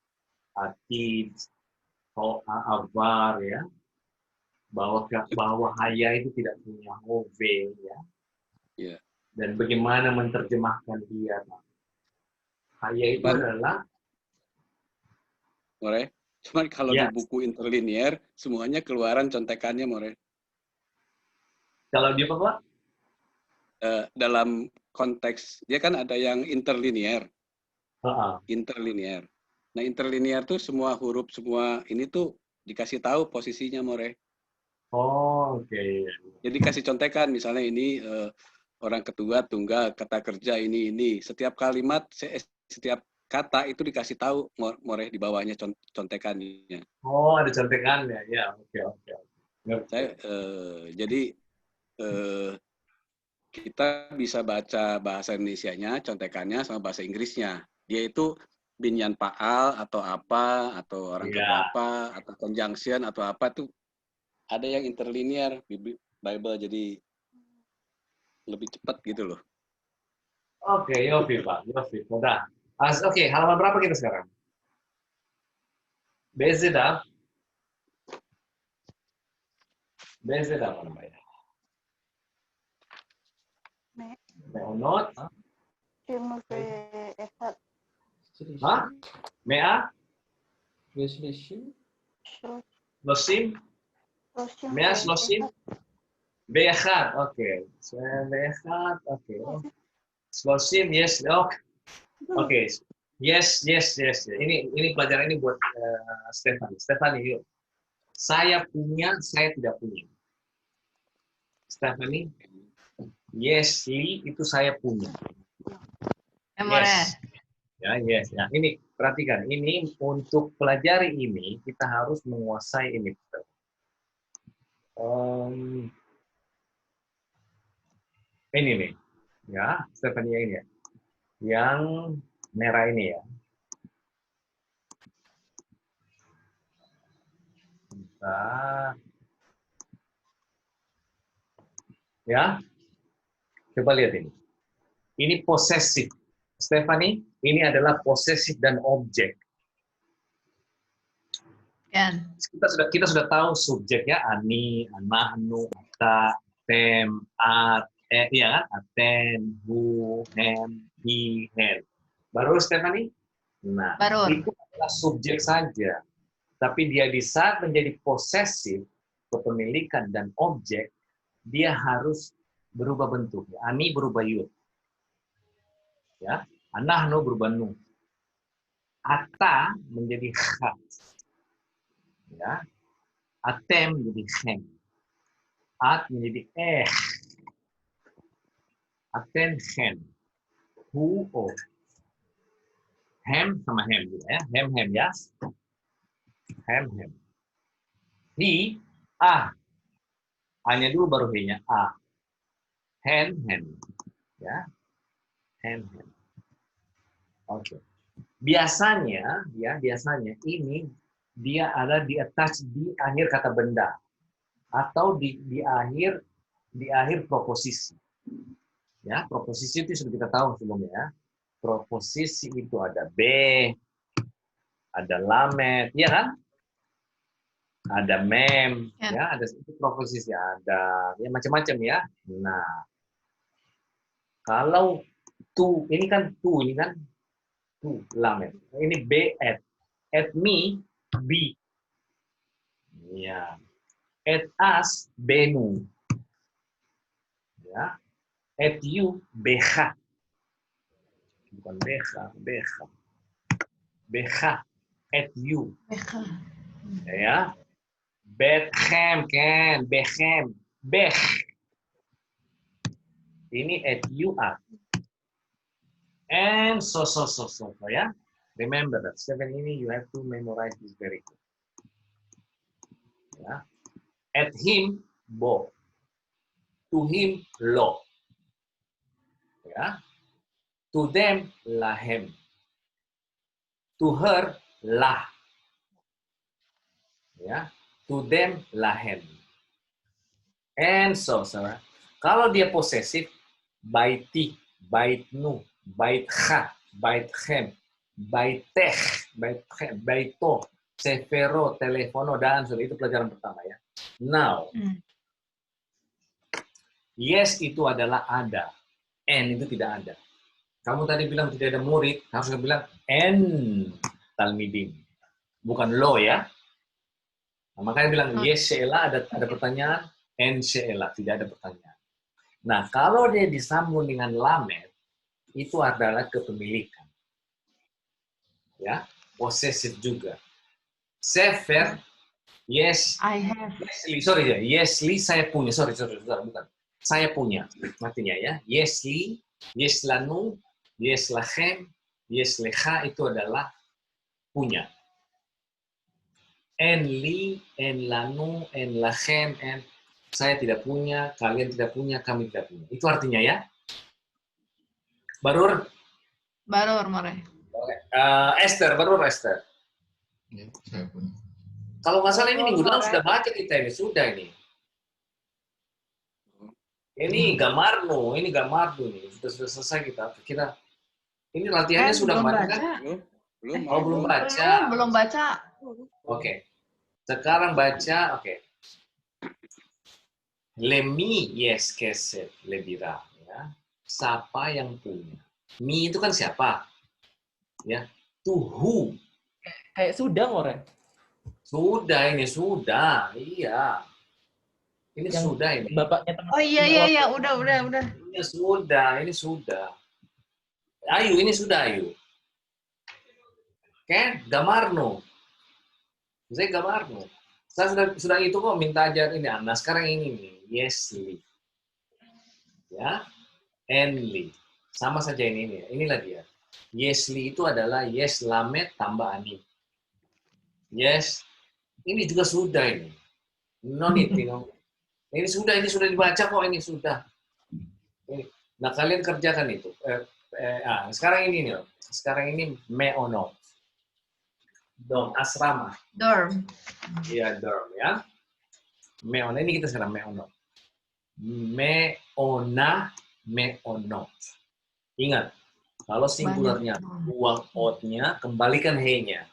Atid, Avar ya, bahwa haya itu tidak punya hove ya.
Yeah.
Dan bagaimana menerjemahkan dia, Pak? Haya itu adalah
More. Cuman kalau di buku interlinear semuanya keluaran contekannya, More.
Kalau di apa?
Dalam konteks dia kan ada yang interlinear. Interlinear. Nah, interlinear tuh semua huruf semua ini tuh dikasih tahu posisinya, More.
Oh, oke.
Jadi kasih contekan misalnya ini orang kedua tunggal kata kerja ini. Setiap kalimat setiap kata itu dikasih tahu More di bawahnya contekannya.
Oh, ada contekannya. Ya, oke.
Jadi kita bisa baca bahasa Indonesianya, contekannya sama bahasa Inggrisnya. Dia itu binyan paal atau apa atau orang keberapa atau conjunction atau apa tuh ada yang interlinear Bible jadi lebih cepat gitu loh.
Oke, Yofi Pak, Yofi. Udah. Oke, halaman berapa kita sekarang? BZA. BZA apa namanya? Meonot. Hah? Mea? Losim? Mea Losim? Be'echad, oke. Be'echad, oke. Losim, yes, oke. Oke. Yes. Ini pelajaran ini buat Stephanie. Stephanie, yuk. Saya punya, saya tidak punya. Stephanie, yes, itu saya punya. Yes. Yes. Ya. Ini perhatikan, ini untuk pelajari ini kita harus menguasai ini. Ini nih, ya, Stephanie yang ini ya, yang merah ini ya. Bentar. Ya, coba lihat ini. Ini posesif. Stephanie, ini adalah posesif dan objek. Kita sudah tahu subjeknya ani, anahnu, ata, tem, at, iya kan? Aten, hu, hem, hi, hen. Baru Stephanie? Nah, itu adalah subjek saja. Tapi dia di saat menjadi posesif, kepemilikan dan objek, dia harus berubah bentuk. Ani berubah yud. Ya, anahnu berubah nu. Ata menjadi kha. Ya. Atem menjadi hem. At menjadi Aten hem. Hu o. Hem sama hem juga ya. Hem ya. Hem. Hi a. A-nya dulu baru he-nya a. Hen. Ya. Hen. Oke. Biasanya ini dia ada di attach di akhir kata benda atau di akhir proposisi. Ya, proposisi itu sudah kita tahu sebelumnya ya. Proposisi itu ada B, ada lamet, ya kan? Ada mem, ya, ada itu proposisi, ada ya macam-macam ya. Nah, kalau ini kan lamet. Ini B at me B. Ya. At us benu. Ya. At you BH. Bukan BH. BH at you. Ya. Bethem kan, Bechem. Bech. Ini at you are. And so ya. Remember that 7 ini you have to memorize this very good. Ya. At him bo. To him lo. Ya. To them lahem. To her lah. Ya. To them lahem. And so, kalau dia posesif, baiti, baitnu, baitcha, baitchem, baitech, baito, sefero, telefono, dan itu pelajaran pertama ya. Now, yes itu adalah ada, and itu tidak ada. Kamu tadi bilang tidak ada murid, harus bilang en talmidim, bukan lo ya. Nah, makanya bilang yes she'ela ada pertanyaan, en she'ela tidak ada pertanyaan. Nah, kalau dia disambung dengan lamet, itu adalah kepemilikan. Ya, posesif juga. Sefer, yes.
I have.
Yesli saya punya. Sorry, bukan. Saya punya. Artinya ya, yesli, yeslanu, yeslachem, yeslecha itu adalah punya. Enli, enlanu, enlachem, saya tidak punya, kalian tidak punya, kami tidak punya. Itu artinya ya. Barur, More. Esther, Barur Esther.
Ya, saya punya.
Kalau nggak salah ini minggu lalu sudah baca kita ini, sudah ini. Ini Gamarno nih. Sudah selesai kita. Ini latihannya sudah kemarin kan? Belum baca.
Belum baca.
Oke. Sekarang baca, oke. Lemi yes keset lebira, ya. Siapa yang punya? Mi itu kan siapa? Ya. Tuhu.
Kayak sudah, More.
Sudah ini, sudah. Iya. Ini
Yang
sudah ini.
Bapaknya teman.
Oh iya, udah.
Ini sudah. Ayu, ini sudah Ayu. Oke, Gamarno. Saya Gamarno. Saya sudah itu kok minta ajar ini. Nah, sekarang ini nih, Yesli. Ya, Enli. Sama saja ini. Inilah dia. Yesli itu adalah yes lamet tambah ani. Yes. Ini juga sudah ini. No need, Ini sudah dibaca kok, ini sudah. Ini. Nah, kalian kerjakan itu. Sekarang ini nih. Sekarang ini meono. Dorm, asrama.
Dorm.
Iya, dorm ya. Meono, ini kita sekarang meono. Meona, meonot. Ingat, kalau singularnya buang out-nya, kembalikan he-nya.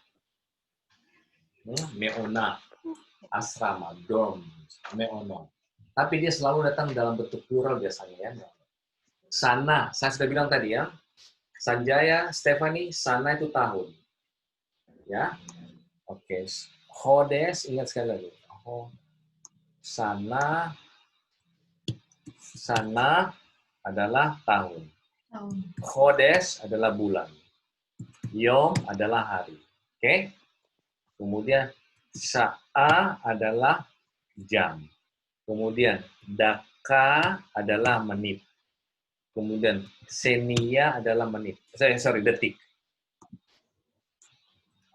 Meona, asrama, dorm, meono. Tapi dia selalu datang dalam bentuk plural biasanya ya. Sana, saya sudah bilang tadi ya. Sanjaya, Stephanie, sana itu tahun. Ya, oke. Hodes, ingat sekali lagi. Sana adalah tahun. Hodes adalah bulan. Yom adalah hari. Oke? Kemudian sa'a adalah jam. Kemudian daka adalah menit. Kemudian senia adalah menit. Detik.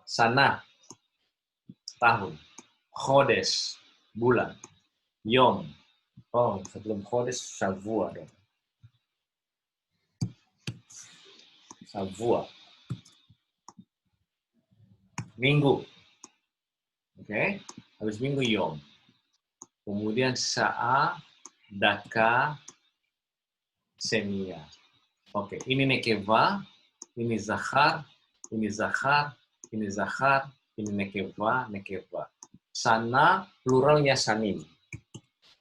Sana, tahun. Khodes, bulan. Yom. Oh, sebelum Khodes, Shavua dong. Shavua. Minggu. Oke. Habis minggu, Yom. Kemudian Sa'a, Daka, Senia. Oke. Ini Nekeva, ini Zahar, ini Zahar, ini Zahar, ini Nekeva. Sana, pluralnya Sanin.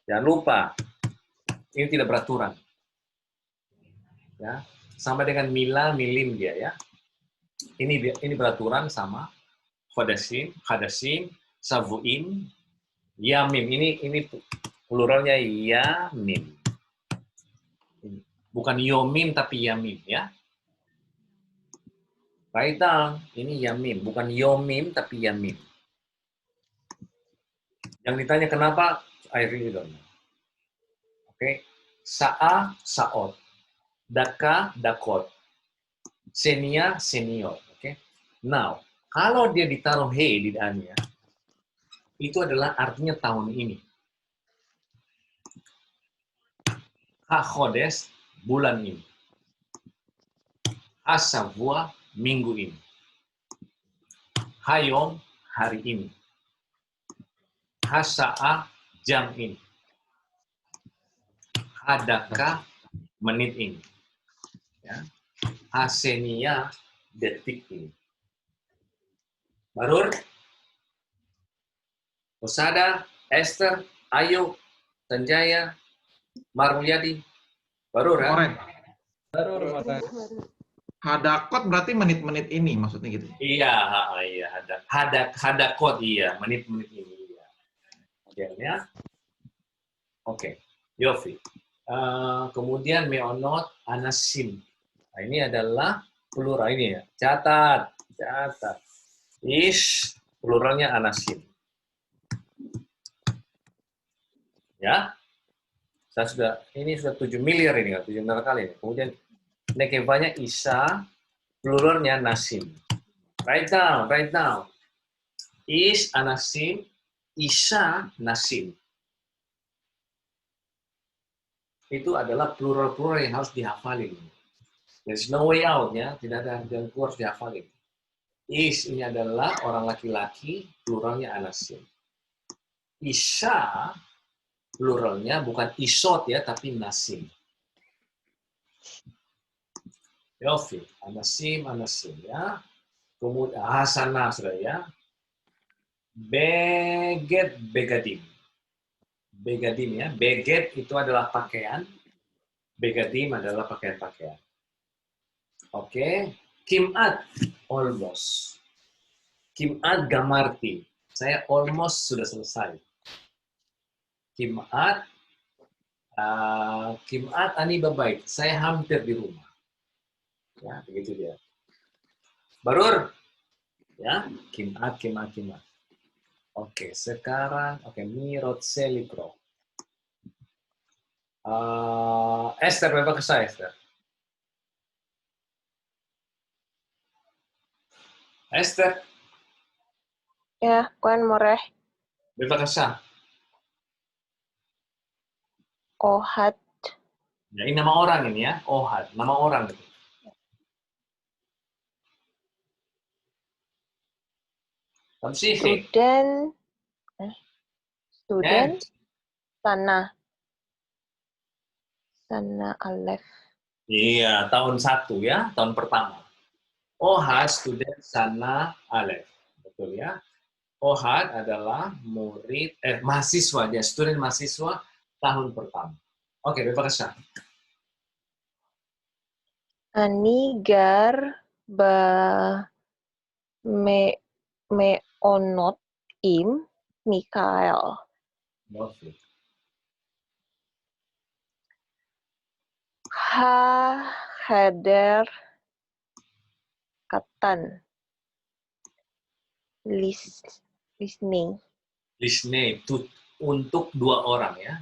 Jangan lupa, ini tidak beraturan. Ya, sama dengan Mila, Milim dia ya. Ini beraturan sama Hadasim, Savuim, Yamim. Ini pluralnya Yamim. Bukan Yomim tapi Yamim ya. Write down, ini Yamim, bukan Yomim tapi Yamim. Yang ditanya kenapa, I really don't know. Oke. Sa'a, Sa'ot. Daka, Dakot. Senia, Senior. Oke. Now, kalau dia ditaruh he di depannya, itu adalah artinya tahun ini. Ha-Khodes, bulan ini. Ha-Savua, minggu ini. Hayom, hari ini. Ha-Sa'a, jam ini. Ha-Daka, menit ini. Ya. Ha-Senia, detik ini. Barur, Usada, Esther, Ayu, Sanjaya, Marmulyadi. Barur ya?
Barur.
Hadakot berarti menit-menit ini maksudnya gitu.
Iya, hadakot iya, menit-menit ini iya. Oke ya. Oke. Yofi. Kemudian meonot anasim. Nah, ini adalah plural ini ya. Catat. Pluralnya anasim. Ya. Ini sudah 7 miliar ini, 7 miliar kali. Kemudian nekevanya Isa, pluralnya Nasim. Write down. Is anasim, Isa Nasim. Itu adalah plural-plural yang harus dihafalin. There's no way out ya, tidak ada jalan keluar, harus dihafalin. Is ini adalah orang laki-laki, pluralnya anasim. Isya, pluralnya bukan isot ya, tapi nasim. Yofi, anasim ya. Kemudian hasanah sudah ya. Begadim ya. Beged itu adalah pakaian. Begadim adalah pakaian-pakaian. Oke. Kim'at, almost. Kim'at gamarti. Saya almost sudah selesai. Kim'at ani babait. Saya hampir di rumah. Ya, begitu dia. Barur. Ya, kim'at. Oke, sekarang mirot selikro. Esther, bebas Esther. Esther.
Ya, kuen moreh.
Bebas.
Ohad.
Ya, ini nama orang ini ya, Ohad, nama orang itu.
Student, sana Alef.
Iya, tahun 1 ya, tahun pertama. Ohad, student, sana Alef. Betul ya. Ohad adalah mahasiswa, dia student mahasiswa tahun pertama. Oke, bebas.
Anigar meonot im Mikael. Heder katan listening.
Listening untuk 2 orang ya.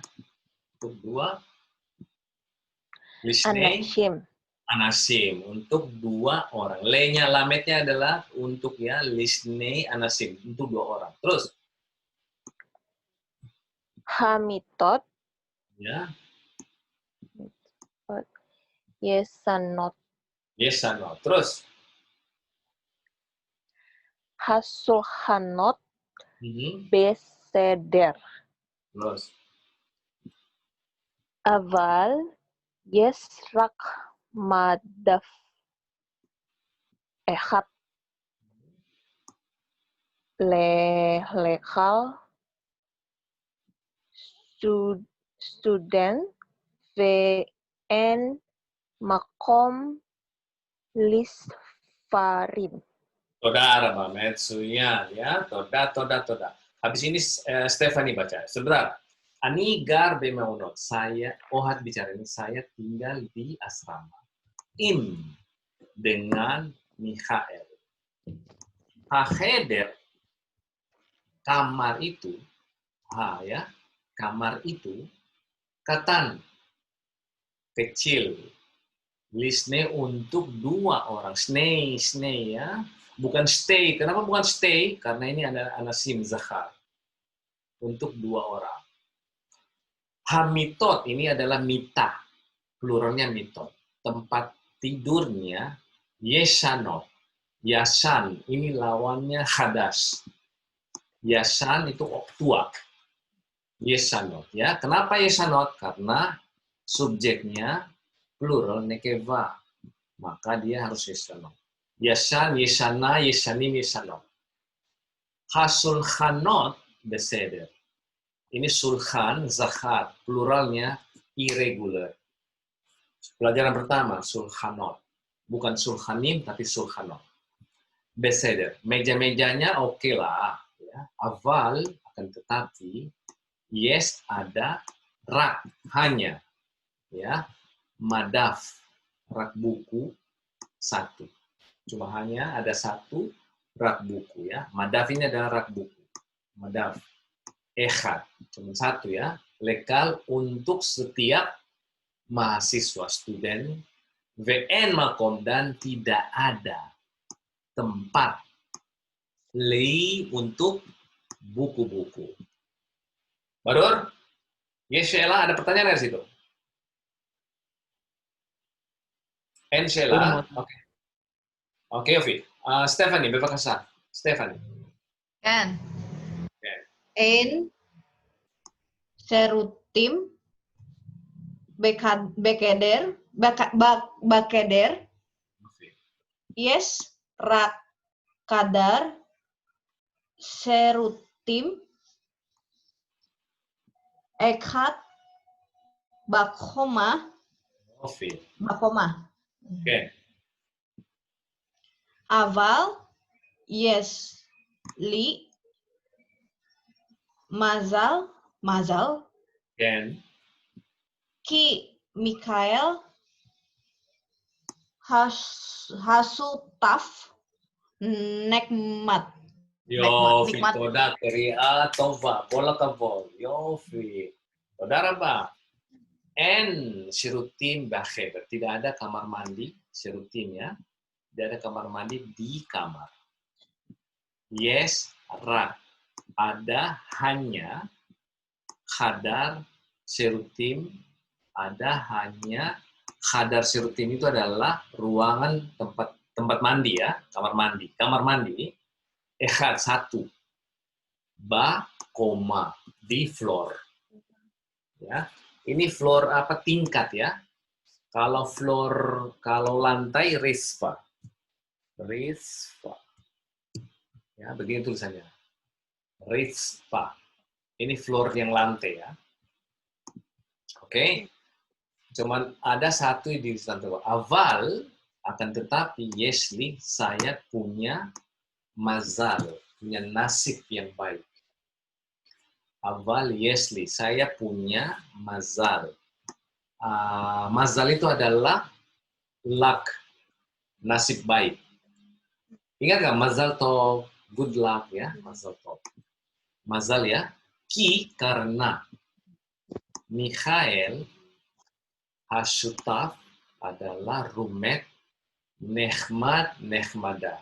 Untuk 2. Listening. Anasim untuk 2 orang. Le-nya lametnya adalah untuk ya listening anasim untuk 2 orang. Terus
Hamitot.
Ya.
Yesanot.
Terus
Hasulhanot. Beseder.
Terus
Aval yesrak madaf ehat lekal student vn makom lisfarin.
Toda, Metsunya ya, toda. Habis ini Stephanie baca. Sebentar. Anigar bemeunot. Ohad bicara ini, saya tinggal di asrama. Dengan Mikhael. Haheder, kamar itu, kamar itu, katan, kecil. Lisne untuk 2 orang. Snei ya. Bukan stay. Kenapa bukan stay? Karena ini ada anasim zahar. Untuk 2 orang. Hamitot ini adalah mita. Pluralnya mitot. Tempat tidurnya yesanot. Yasan ini lawannya hadas. Yasan itu tua. Yesanot ya. Kenapa yesanot? Karena subjeknya plural nekeva, maka dia harus yesanot. Yasan, yesana, yesanim, yesanot. Hasulhanot beseder. Ini sulhan, zakat, pluralnya irregular. Pelajaran pertama, sulhanot. Bukan sulhanim, tapi sulhanot. Beseder. Meja-mejanya oke lah. Ya. Aval, akan tetapi, yes ada, rak, hanya. Ya. Madaf, rak buku 1. Cuma hanya ada 1 rak buku ya. Madaf ini adalah rak buku. Madaf. Echad, cuma 1 ya. Lekal untuk setiap mahasiswa, student. VN makom dan tidak ada tempat lei untuk buku-buku. Badur? Yes, Sheila, ada pertanyaan dari situ? Sheila, oke. Oke, Yofi. Stephanie, bebakasa. Stephanie.
Kan.
Okay.
Ein serutim bekeder yes rak kadar serutim ekhat bakhoma
Oke.
Okay. Aval yes li mazal
Ken.
ki Mikael hasutaf nekmat.
Yofi, toda kriya tova, bola kavol. Yofi. Toda raba. En sirutim bacheber. Tidak ada kamar mandi, sirutim ya. Tidak ada kamar mandi di kamar. Yes, rak. Ada hanya khadar sirutim. Ada hanya khadar sirutim itu adalah ruangan tempat mandi ya, kamar mandi. Kamar mandi. Ehad, satu. Koma, di floor. Ya. Ini floor apa tingkat ya. Kalau lantai risfa. Risfa. Ya, begini tulisannya. Risfa. Ini floor yang lantai ya. Oke. Cuman ada satu di lantai. Aval, akan tetapi Yesli, saya punya mazal, punya nasib yang baik. Aval Yesli, saya punya mazal. Mazal itu adalah luck, nasib baik. Ingat nggak mazal tov, good luck ya, mazal tov. Mazal ya, ki karena Mikhail Hashutaf adalah rumet nehmada.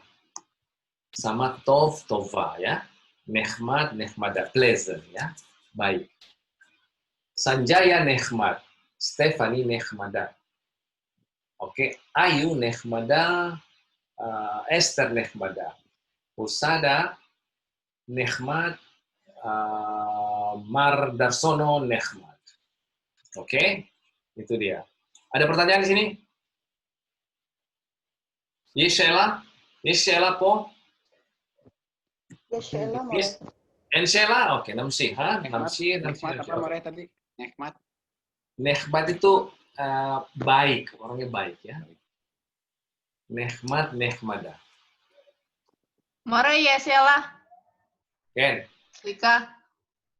Sama tov, tova ya. Nehmada, pleasant ya. Baik. Sanjaya nehmad. Stephanie nehmada. Oke. Ayu nehmada. Esther nehmada. Usada nehmad. Mar Darsono nehmad. Oke. Itu dia. Ada pertanyaan di sini? Yeshela? Yeshela po?
Yeshela mau.
Enshela? Oke, namsi.
Nekmat apa More tadi? Nekmat?
Nekmat itu baik, orangnya baik ya. Nehmada.
Mare Yesela.
Ken.
Lika.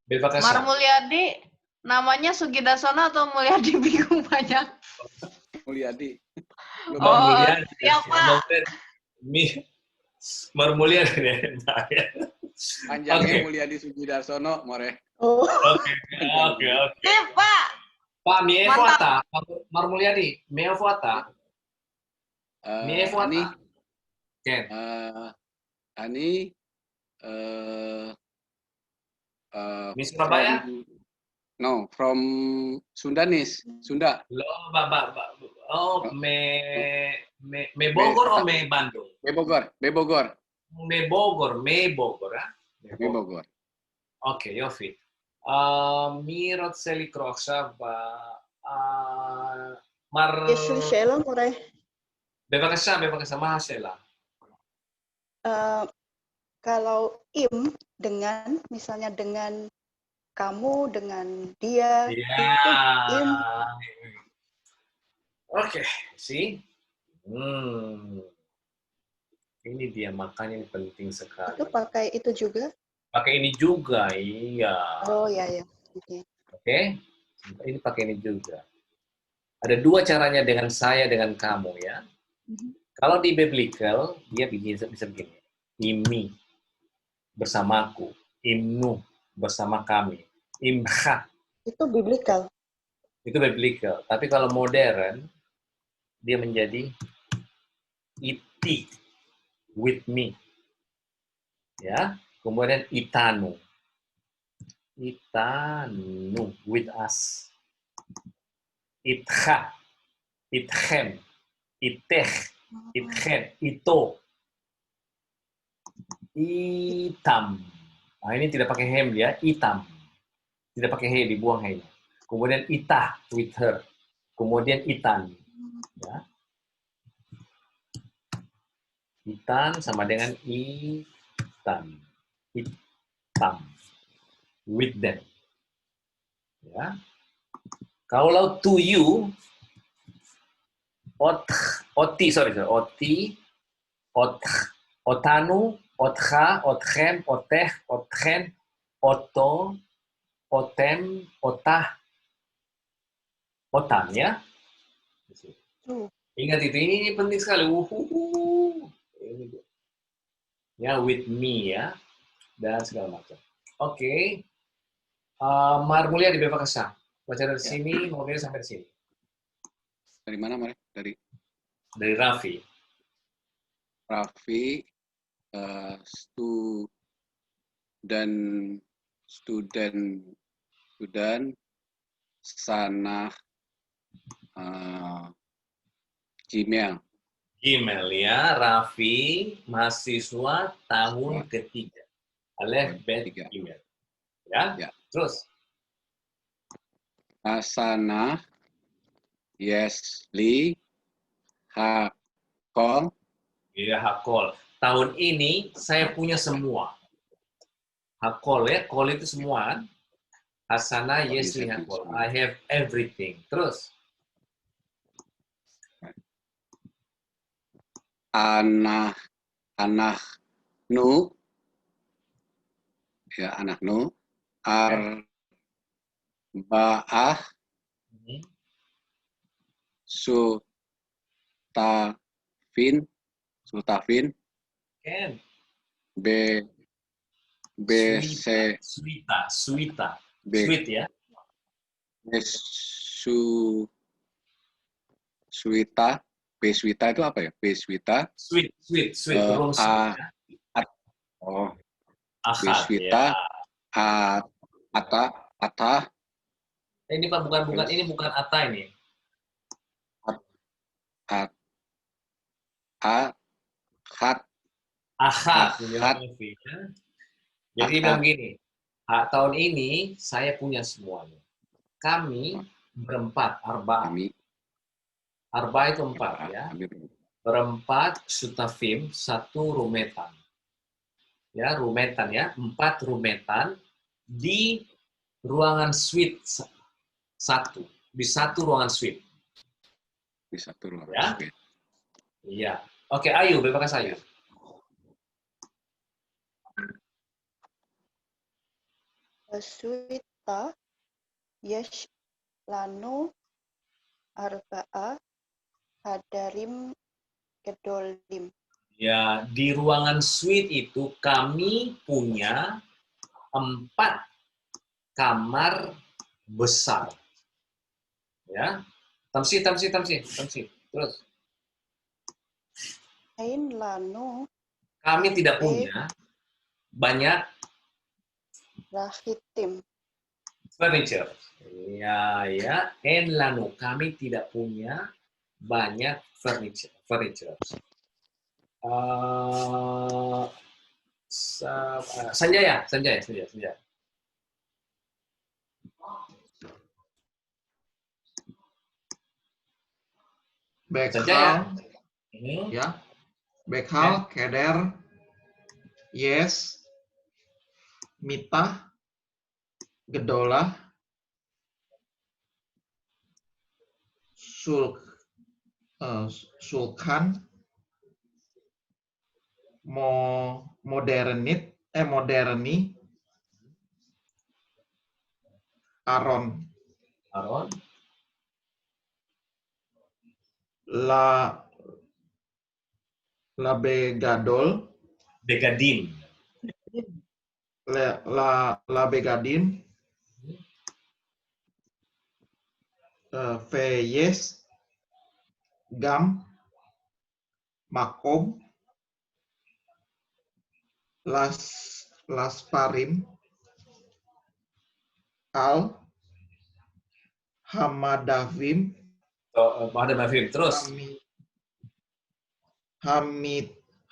Bebas
Mar Mulyadi namanya Sugidasono atau Mulyadi bingung banyak?
Mulyadi.
Mulyadi.
Siapa?
Mar Mulyadi.
Panjangnya Mulyadi Sugidarsono, More.
Oh.
Oke.
Pak.
Pak, mie fuata. Mar Mulyadi, mie fuata. Mie fuata.
Ani.
Ken.
Ani.
Mie Surabaya?
No, from Sundanis, Sunda.
Lo, me Bogor o me Bandung?
Me Bogor.
Me Bogor, ah?
Me Bogor.
Oke, Yofi. Mirot seli kroksa mar.
Yeshela More.
Bebakasa mahasela.
Kalau dengan misalnya dengan kamu, dengan dia, itu im.
Oke, sih. Ini dia, makanya ini penting sekali.
Itu pakai itu juga?
Pakai ini juga, iya.
Oh, ya.
Oke. Ini pakai ini juga. Ada dua caranya dengan saya, dengan kamu ya. Kalau di biblical, dia bisa begini. Imi bersamaku. Imnu bersama kami. Imha.
Itu biblical.
Itu biblical. Tapi kalau modern, dia menjadi iti. With me. Ya. Kemudian itanu. Itanu. With us. Itha. Ithem. Itech. Itchen. Ito. Itam. Nah, ini tidak pakai hem ya, itam. Tidak pakai he, dibuang he. Kemudian itah, with her. Kemudian itan. Ya. Itan sama dengan itan. Itam. With them. Ya. Kalau to you, oti, otanu, otha, otchem, oteh, otchen, oto, otem, otah, otan, ya. Ingat itu, ini penting sekali. Ya, with me, ya. Dan segala macam. Oke. Mar Mulia di Bebakasa. Baca dari sini, mungkin sampai di sini.
Dari mana, Mare?
Dari Raffi.
Raffi, student, Sanah, Gmail.
Gmail ya, Raffi, mahasiswa tahun ketiga. Alef, Bet, Gmail. Ya? Terus.
Sanah, Yesli, Hakol.
Iya, Hakol. Tahun ini saya punya semua. Hakol ya, kol itu semua kan? Hasana, Yesli, Hakol. I have everything. Terus.
Anak nu. Ya, anak nu. Arba'ah. Sutafin.
Ken. Suita. Sweet ya.
Suita. Beswita itu apa ya? Beswita.
Sweet.
Beswita.
Ya.
Ata.
Ini Pak bukan Ata ini. Ahad. Jadi bilang begini, tahun ini saya punya semuanya. Kami berempat, arba. Arba itu 4 ya. Berempat sutafim, 1 rumetan. Ya, rumetan ya, 4 rumetan di ruangan suite 1. Di 1 ruangan suite.
Di 1 ruangan
ya?
suite.
Iya. Oke, Ayu, bebas Ayu.
Suita, yesh, lanu, arba'a, hadarim, gedolim.
Ya, di ruangan suite itu kami punya 4 kamar besar. Ya. Tamsi. Terus.
Ain lanu.
Kami tidak punya banyak
rahitim.
Furniture. Ya. En lanu. Kami tidak punya banyak furniture. Sanjaya.
Bekhal, ya. Bekhal, keder, yes, mitah, gedolah, sulkan, moderni, Aron, la begadol,
Begadim.
la begadim, Feyes, Gam, Makom, Las Parim, Al, Hamadavim,
Terus.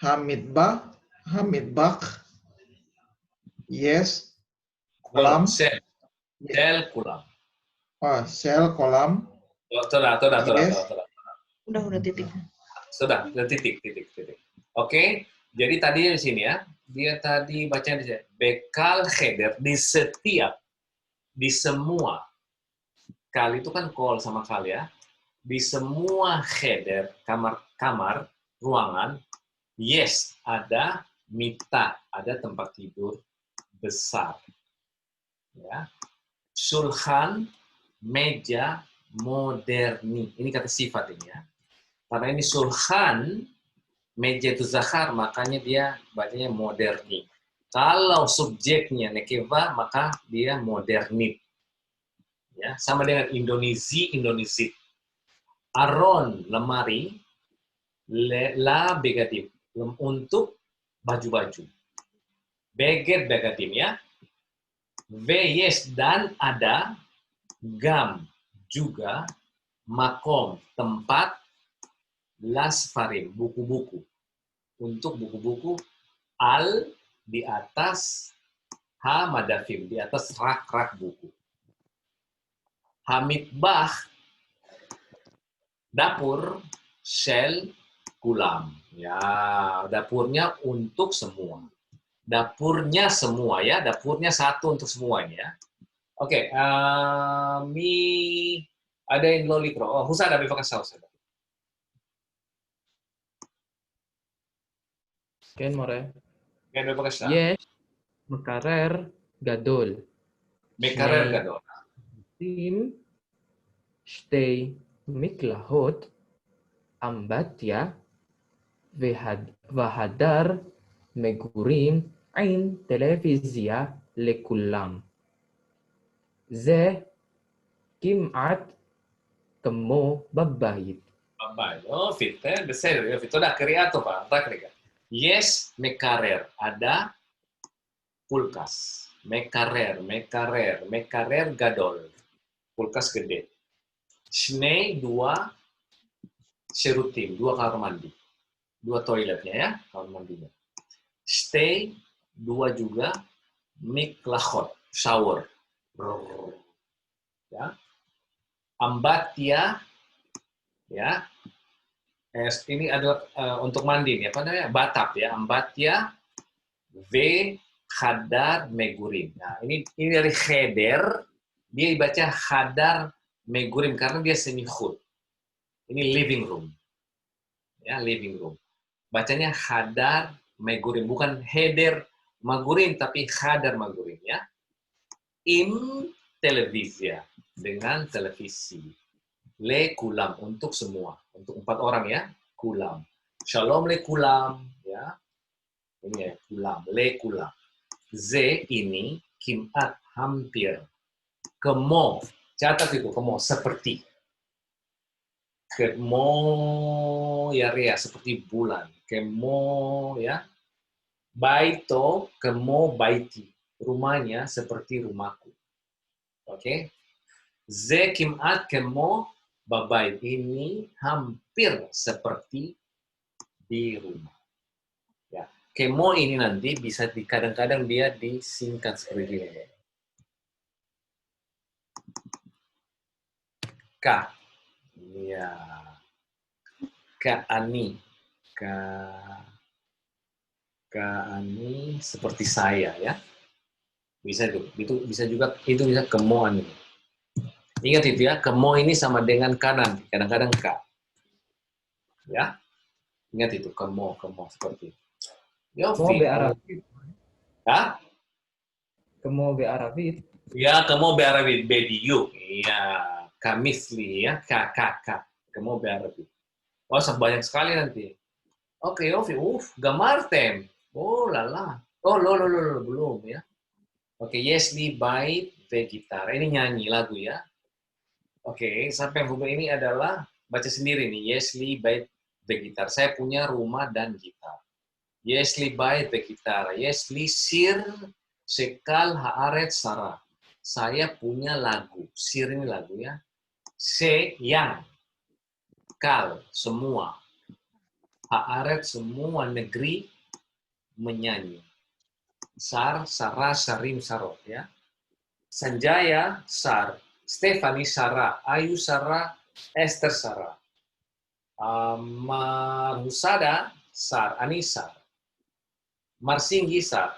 Hamidbah, Hamid Bak. Yes. Kolam.
Sel kolam.
Oh, sel kolam.
Sudah.
Udah titik.
Sudah titik. Oke, jadi tadi di sini ya, dia tadi baca di sini, bekal header di setiap, di semua, kali itu kan call sama kali ya, di semua header kamar ruangan, yes ada mita, ada tempat tidur besar, ya, sulhan meja moderni, ini kata sifat ini ya, karena ini sulhan meja itu zahar, makanya dia bacanya moderni. Kalau subjeknya nekeva, maka dia modernit. Ya, sama dengan Indonesit. Aron, lemari, la begadim, untuk baju-baju. Beget begadim ya. Yes, dan ada, gam, juga, makom, tempat, las farim, buku-buku. Untuk buku-buku, al di atas hamadafim, di atas rak-rak buku. Hamidbah, dapur, shell, kulam. Ya, dapurnya untuk semua. Dapurnya semua ya, dapurnya satu untuk semua ini ya. Oke, ada yang lolikro. Oh, Husada, befakasah Husada.
Ken more.
Ken, befakasah.
Yes, mekarer gadol.
Mekarer gadol.
Tim stay miklahot ambatya vahadar megurim ain televizia lekulam. Ze kimat kemo babayit.
Babayit. Oh, fit. Besar. Fit. Udah, kreatif Pak. Yes, mekarer. Ada kulkas. Mekarer gadol. Kulkas gede. Shnei, dua serutim, dua kamar mandi. Dua toiletnya ya, kamar mandinya. Stay, dua juga miklahot, shower. Ya. Ambatya, ya. Ini adalah untuk mandi nih, apa namanya? Batap ya, ambatya v hadar megurim. Nah, ini dari header, dia dibaca hadar megurim karena dia semikhut. Ini living room. Ya, living room. Bacanya hadar megurim, bukan heder magurim, tapi hadar magurim ya. Im televisia, dengan televisi. Le kulam, untuk semua. Untuk 4 orang ya, kulam. Shalom le kulam, ya. Ini ya, kulam, le kulam. Ze ini, kimat, hampir. Kemo, catat itu, kemo, seperti. Kemo, ya rea, seperti bulan. Kemo, ya. Baito, kemo baiti. Rumahnya seperti rumahku. Oke? Ze kimat kemo babait. Ini hampir seperti di rumah. Ya. Kemo ini nanti bisa kadang-kadang dia disingkat seperti ini. Ka. Ya. Ka ani. Ka ani seperti saya ya. Bisa itu bisa juga itu bisa kemo ani. Ingat itu ya, kemo ini sama dengan kanan, kadang-kadang ka. Ya. Ingat itu, kemo seperti itu.
Kemo be Arabit.
Hah?
Kemo be Arabit.
Ya, kemo be Arabit, bediyu. Iya, kamisli ya, ka. Kemo be Arabit. Wah, banyak sekali nanti. Oke, Yofi, gamartem. Oh, lala. Oh, lo, belum ya. Oke, Yesli bait ve gitar. Ini nyanyi lagu ya. Oke, sampai hubung ini adalah baca sendiri nih. Yesli bait ve gitar. Saya punya rumah dan gitar. Yesli bait ve gitar. Yesli sir sekal haaret sara. Saya punya lagu. Sir ini lagu ya. Se yang. Kal semua. Haaret semua negeri. menyanyi. Sar, Sarah, Sarim, Sarot, ya. Sanjaya, Sar. Stephanie, Sarah. Ayu, Sarah. Esther, Sarah. Marhusada, Sar. Anissa. Marsinggi, Sar.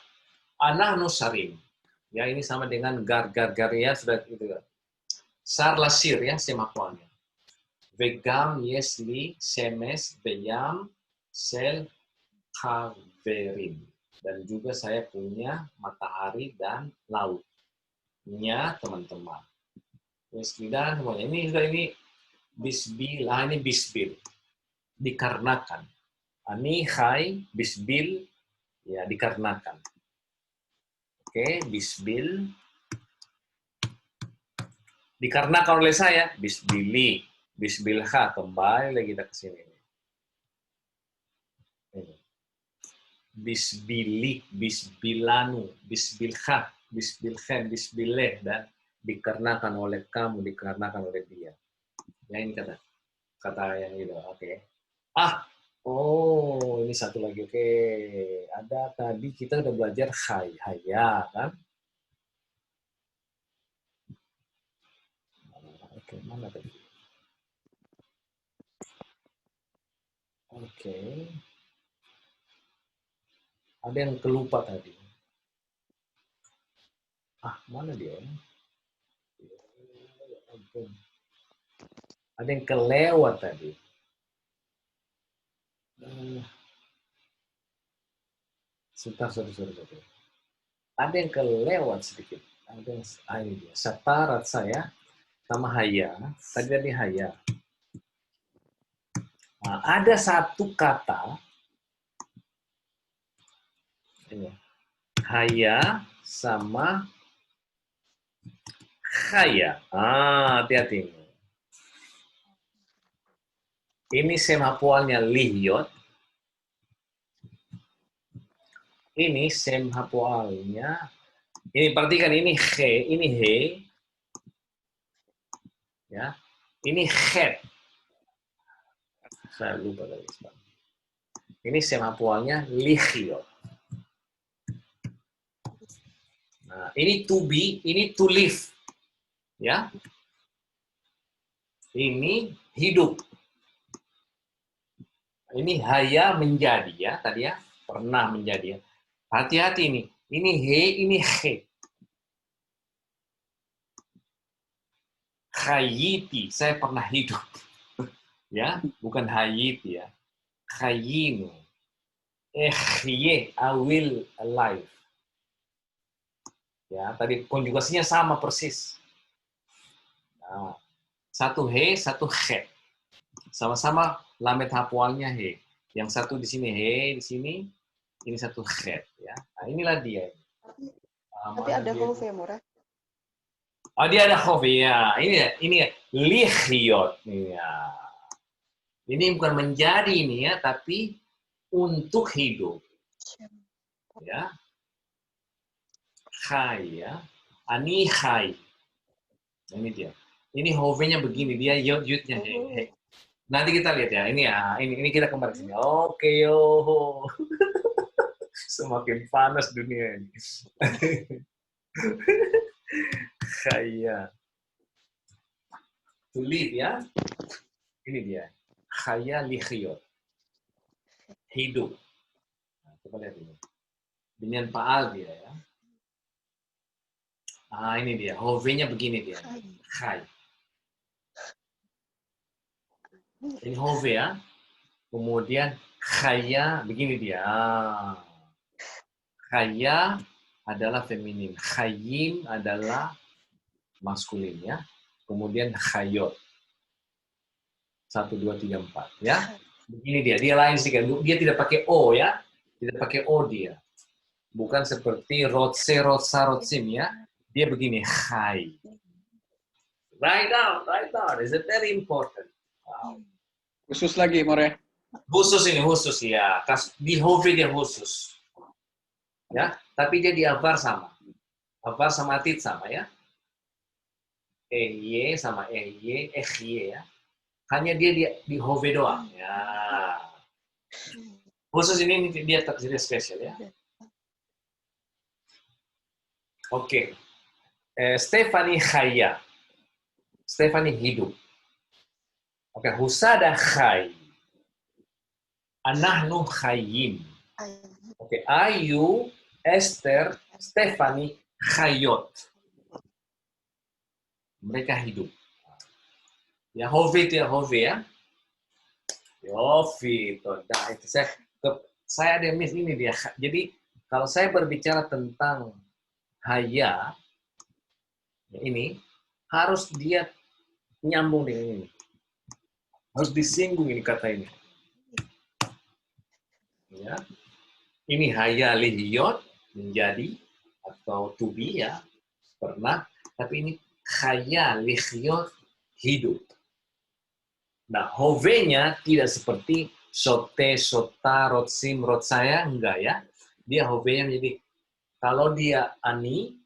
Anahnu, Sarim. Ya, ini sama dengan gar ya, sudah itu. Sar, Lasir, ya, semakuannya. Vegam, Yesli, Semes, Beyam, Sel, Kaverim. Dan juga saya punya matahari dan lautnya, teman-teman. Dan semuanya. Ini bisbil, ini bisbil. Dikarenakan. Ani hai, bisbil, ya dikarenakan. Oke, bisbil. Dikarenakan oleh saya, bisbili. Bisbilha, kembali lagi kita ke sini. Bisbilik, bisbilanu, bisbilha, bisbilhen, bisbileh, dan dikarenakan oleh kamu, dikarenakan oleh dia. Ya, ini kata yang itu. Oke. Ini satu lagi. Oke. Ada tadi kita udah belajar haya, kan? Oke, mana tadi? Oke. Ada yang kelupa tadi. Mana dia? Ada yang kelewat tadi. Sorry. Ada yang kelewat sedikit. Ada yang ini dia. Satarat saya sama haya. Tadi haya. Ada satu kata ini. Haya sama khaya. Hati-hati. Ini semapualnya lihyot. Ini semapualnya. Ini perhatikan, ini he. Ya. Ini het. Saya lupa tadi. Ini semapualnya lihyot. Nah, ini to be, ini to live. Ya. Ini hidup. Ini haya menjadi, ya, tadi ya, pernah menjadi, ya. Hati-hati ini. Ini he, ini he. Khayiti, saya pernah hidup. Ya, bukan hayiti, ya. Khayinu. I will alive. Ya, tadi konjugasinya sama persis. Nah, satu he, satu he. Sama-sama lamet hapualnya he. Yang satu di sini he, di sini ini satu he. Ya. Nah, inilah dia.
Tapi ada hove, Murah.
Dia ada hove, ya. Ini lihyot. Ya. Ini bukan menjadi ini, ya, tapi untuk hidup. Ya. Hai, ya. Ani hai. Ini dia. Ini hove-nya begini, dia yud-yudnya he. Nanti kita lihat, ya. Ini kita kembali ke sini. Oke, yo. Semakin panas dunia ini. Khaya. To live, ya. Ini dia. Khaya lihyot. Hidup. Nah, coba lihat ini. Dengan paal dia, ya. Ini dia. Hove-nya begini dia. Khai. Ini hove, ya. Kemudian khaya begini dia. Khaya adalah feminin. Khayim adalah maskulin, ya. Kemudian khayot. 1, 2, 3, 4, ya. Begini dia. Dia lain sedikit. Dia tidak pakai O, ya. Tidak pakai O dia. Bukan seperti rotse, rotsa, rotsim, ya. Dia begini, khai. Write down. Is it very important? Wow.
Khusus lagi, More.
Khusus ini, ya. Di hove dia khusus. Ya, tapi dia di avar sama. Avar sama tit sama, ya. Ehye sama ehye, ya. Hanya dia di hove doang. Ya. Khusus ini dia terjadi spesial ya. Oke. Stephanie Khaya. Stephanie hidup. Oke, Husada Khay. Anahnu Khayim. Oke, Ayu, Esther, Stephanie Khayot. Mereka hidup. Ya, Hove itu ya, Hove ya. Yofi, nah, itu saya ada miss ini dia. Jadi kalau saya berbicara tentang haya ini harus dia nyambung dengan ini, harus disinggung ini kata ini. Ya, ini haya lihiyot menjadi atau to be ya pernah, tapi ini haya lihiyot hidup. Nah, hove-nya tidak seperti sote, sota, rotsim, rot saya, enggak ya. Dia hove-nya menjadi, kalau dia ani,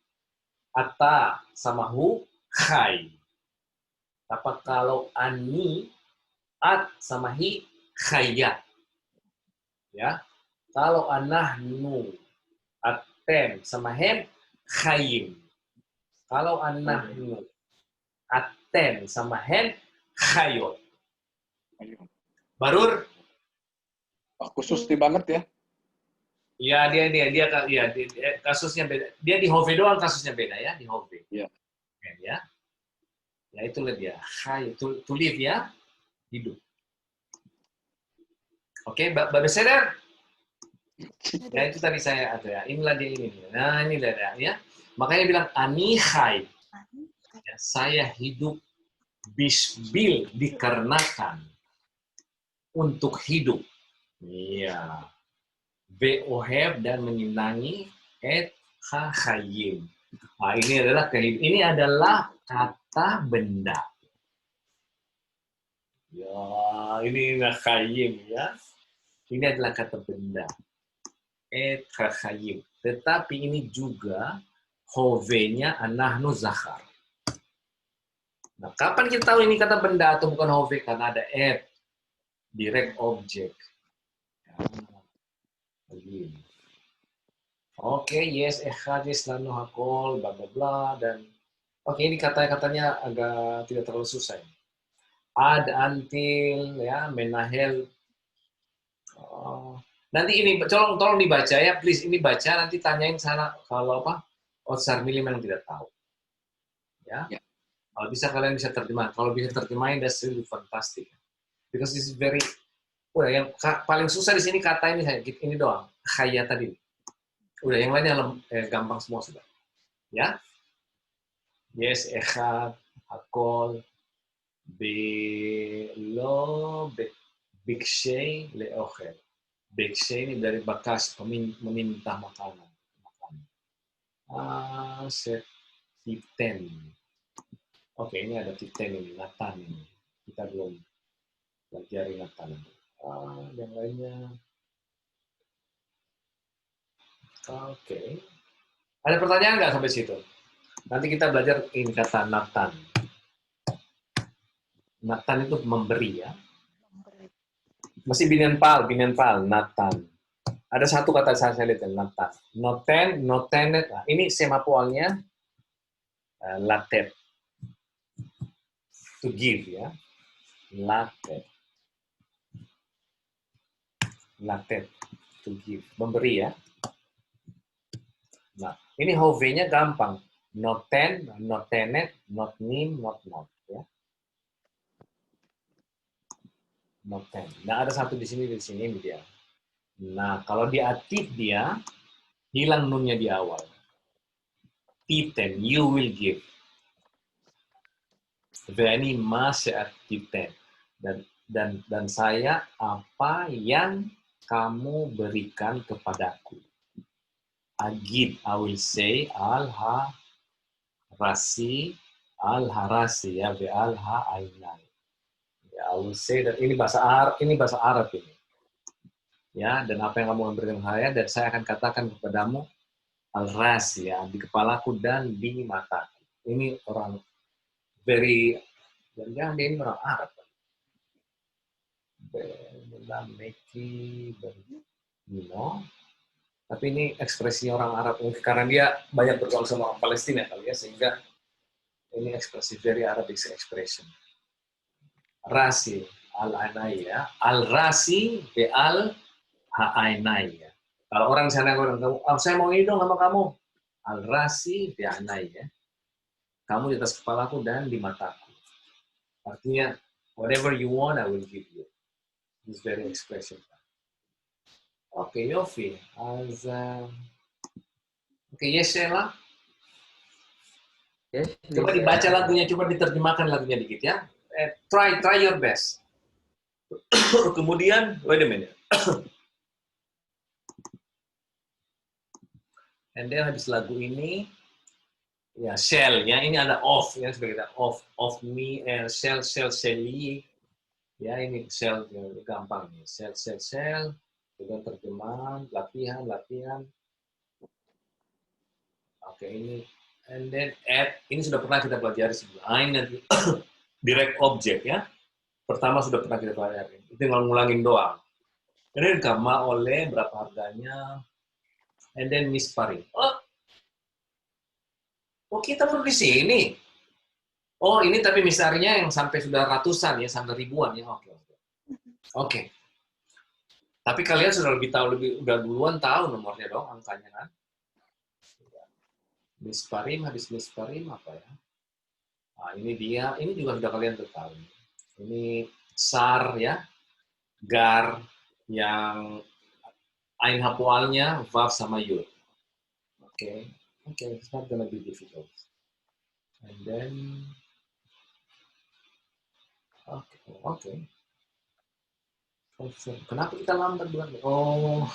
ata, sama hu, khai. Tapi kalau ani, at, sama hi, khayat. Ya. Kalau anahnu, atem, sama hem, khayim. Kalau anahnu, atem, sama hem, khayot. Barur?
Khusus banget ya?
Ya, dia kasusnya beda. Dia di Hove doang kasusnya beda ya, di Hove.
Iya.
Ya. Ya itulah dia. Hai, to live ya, hidup. Oke, Mbak Beseder? Ya itu tadi saya ada ya. Inilah dia ini. Nah, inilah dia ya. Makanya bilang ani hai. Ya, saya hidup bisbil dikarenakan untuk hidup. Iya. Beoheb dan menyenangi khayim. Nah, ini adalah kehidupan. Ini adalah kata benda. Ya, ini khayim ya. Ini adalah kata benda. Khayim. Tetapi ini juga hove-nya anahnu zakhar. Nah, kapan kita tahu ini kata benda atau bukan hove? Karena ada direct object. Begini. Oke, yes, hadis lanu hakol, bla bla bla, dan oke, ini katanya agak tidak terlalu susah. Ad, until, ya, menahel. Nanti ini, tolong dibaca ya, please, ini baca, nanti tanyain sana kalau apa, Otsar Milim yang tidak tahu. Ya. Kalau bisa kalian bisa terjemah. Kalau bisa terjemahin, that's really fantastic. Because this is very, udah yang paling susah di sini kata ini doang, khaya tadi. Udah yang lainnya gampang semua sudah. Ya. Yes, echad, hakol, belo, bikshay, leochel. Bikshay ini dari bakas, meminta makanan. Titen. Oke, ini ada titen ini, Nathan ini. Kita belum pelajari Nathan. Yang lainnya. Oke. Ada pertanyaan nggak sampai situ? Nanti kita belajar ini kata Nathan. Nathan itu memberi ya. Masih binenpal, Nathan. Ada satu kata saya lihat Nathan. Notenet. Nah, ini semapualnya latet. To give ya. Latet. Latet. To give. Memberi ya. Nah, ini hove-nya gampang. Noten, notenet, notnim, not. Ya. Noten. Nah, ada satu di sini ini dia. Nah, kalau di atif dia, hilang nunnya di awal. Titen, you will give. Veni masih titen. Dan saya apa yang kamu berikan kepadaku. Agid, I will say, al-ha-rasi, ya, al-ha-ainai. Ya, I will say that ini bahasa Arab ini. Ya, dan apa yang kamu berikan saya, dan saya akan katakan kepadamu, al-rasi, ya, di kepalaku dan di mataku. Ini orang very, jangan dia ini orang Arab. Tapi ini ekspresi orang Arab mungkin karena dia banyak bergaul sama orang Palestina kali ya, sehingga ini ekspresi very Arabic expression. Rasi al-ainai ya, al-rasi be al-ainai ya. Kalau orang sana bilang kamu, saya mau ini dong sama kamu. Al-rasi be ainai ya. Kamu di atas kepalaku dan di mataku. Artinya whatever you want I will give you. This very expression. Oke, Yofi. Oke, Yesela.
Yes,
Coba dibaca lagunya, coba diterjemahkan lagunya dikit ya. Try your best. Kemudian, wait a minute. And then habis lagu ini, ya shell ya, ini ada off ya, sebagai of me, shell, shelly. Ya, ini shell gampang nih. Shell. Kemudian terjemahan, latihan. Oke, ini and then add, ini sudah pernah kita pelajari sebelumnya. Nanti direct object ya. Pertama sudah pernah kita pelajari. Itu ngulangin doang. Ini kama oleh berapa harganya. And then misparing. Oh kita baru di sini. Oh ini tapi misarinya yang sampai sudah ratusan ya, sampai ribuan ya. Oke. Tapi kalian sudah lebih tahu, udah duluan tahu nomornya dong, angkanya kan. Misparim, habis misparim apa ya? Nah, ini dia, ini juga sudah kalian tahu. Ini sar ya, gar yang ain hapualnya, vav sama yud. Oke, it's not gonna be difficult. And then, oke. Kenapa kita lambat bulan? Oh,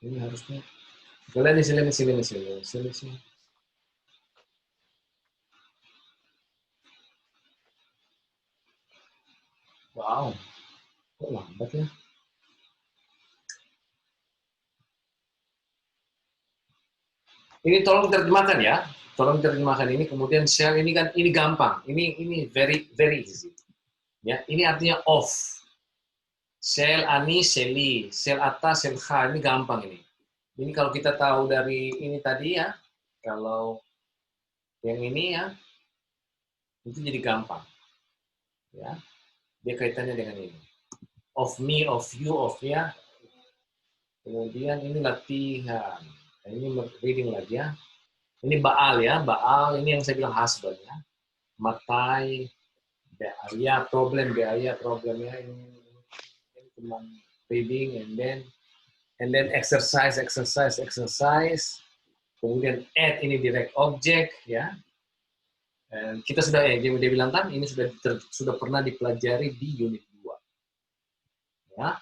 ini harusnya. Kalian di sini. Wow, kok lambat ya? Ini tolong terjemahkan ya. Tolong terjemahkan ini, kemudian shell ini kan ini gampang. Ini very easy. Ya, ini artinya off. Shell ani, sheli, shell atas, shell kha, ini gampang ini. Ini kalau kita tahu dari ini tadi ya, kalau yang ini ya, itu jadi gampang. Ya, dia kaitannya dengan ini. Of me, of you, of ya. Kemudian ini latihan. Ini reading lagi ya. Ini Baal ya, Baal ini yang saya bilang husband ya. Matai, Beaya, problemnya ini cuma reading and then exercise. Kemudian add ini direct object ya. Dan kita sudah dia bilang kan ini sudah pernah dipelajari di unit 2. Ya.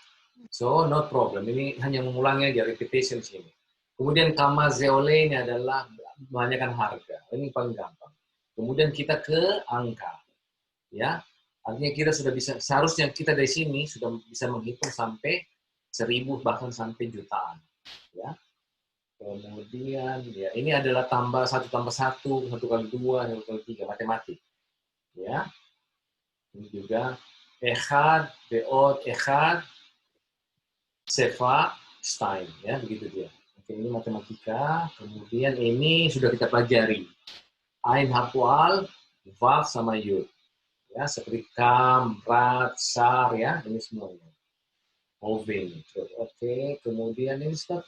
So no problem. Ini hanya mengulangi aja repetition sini. Kemudian kama zeole ini adalah menanyakan harga. Ini paling gampang. Kemudian kita ke angka. Ya. Artinya kita sudah bisa, seharusnya kita dari sini sudah bisa menghitung sampai 1000 bahkan sampai jutaan. Ya. Kemudian ya ini adalah tambah 1 tambah 1, 1 kali 2, 1 kali 3, matematik. Ya. Ini juga echad, beot, echad, sefa, stein. Ya, begitu dia. Oke, ini matematika. Kemudian ini sudah kita pelajari. Ain hapual, vav sama yud. Ya, seperti kam, rat, sar ya, ini semuanya. Moving. Oke, kemudian ini tidak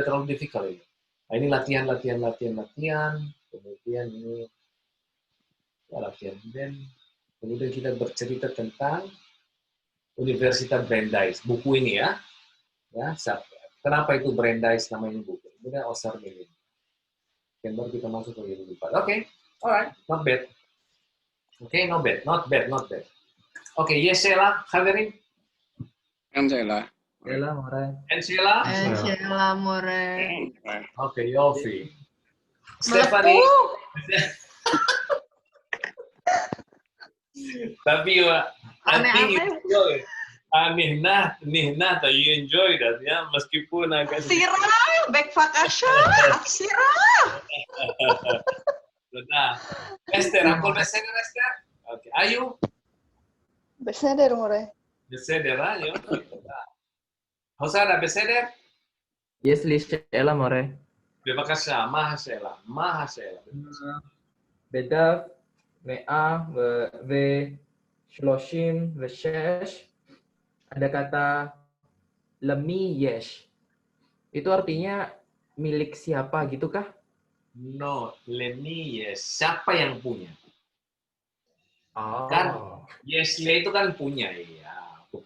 terlalu difficult ini. Nah, ini latihan. Kemudian ini ya, latihan. Kemudian kita bercerita tentang Universitas Brandeis, buku ini ya. Ya, kenapa itu Brandeis namanya buku? Kemudian Osar Melin. Dan baru kita masuk ke unit 4. Oke, alright, not bad. Oke, not bad. Oke, Yesela, Khaverin.
Sheila
More.
Oke, Yofi. Stephanie. Tapi I think you enjoy. Nihna, you enjoy that ya, meskipun agak
Sirah, back vacation, Sirah.
Sudah. Esther, aku Esther. Oke, Ayu.
בסדר, מורה.
בסדר, יופי, תודה. הוסדה, בסדר?
יש לי שאלה, מורה.
בבקשה, מה השאלה? מה השאלה?
בדף 136 ada kata lemi yesh. Itu artinya milik siapa gitu kah?
No, lemi yes. Siapa yang punya?
Oh.
Kan yes itu kan punya, ya.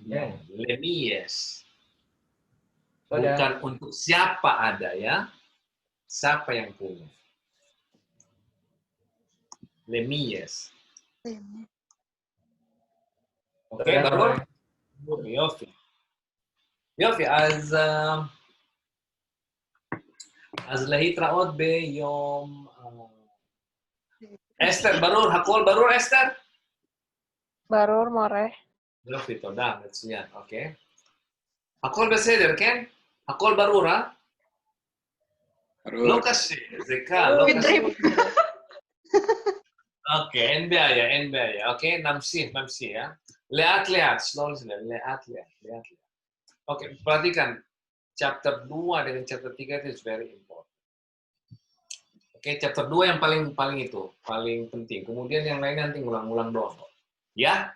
Ya.
Lemi yes.
Sudah.
Bukan untuk siapa ada ya. Siapa yang punya? Lemi yes. Oke,
Sudah,
baru?
More.
יופי. יופי, אז להתראות ביום... אסתר, ברור? הכל ברור, אסתר?
Barur, more.
יופי, תודה, מצוין, אוקיי. הכל בסדר, כן? הכל ברור, אה? לא קשה, זה קל, לא קשה. אוקיי, אין בעיה, אין בעיה. אוקיי, נמשיך, אה? לאט לאט, לאט לאט. Oke, perhatikan. Chapter 2 dengan chapter 3 itu is very important. Oke, chapter 2 yang paling penting. Kemudian yang lain nanti ngulang-ngulang doang. Ya?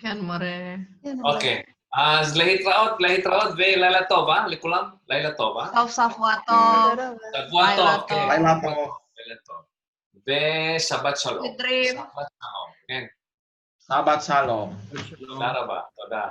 Kan, More.
Oke. אז להתראות ולילה טוב, לכולם? לילה טוב,
שבוע טוב.
שבוע טוב, כן.
לילה טוב.
לילה טוב. ושבת שלום.
Fitrim.
שבת שלום, כן.
Sahabat Shalom.
תודה רבה, תודה.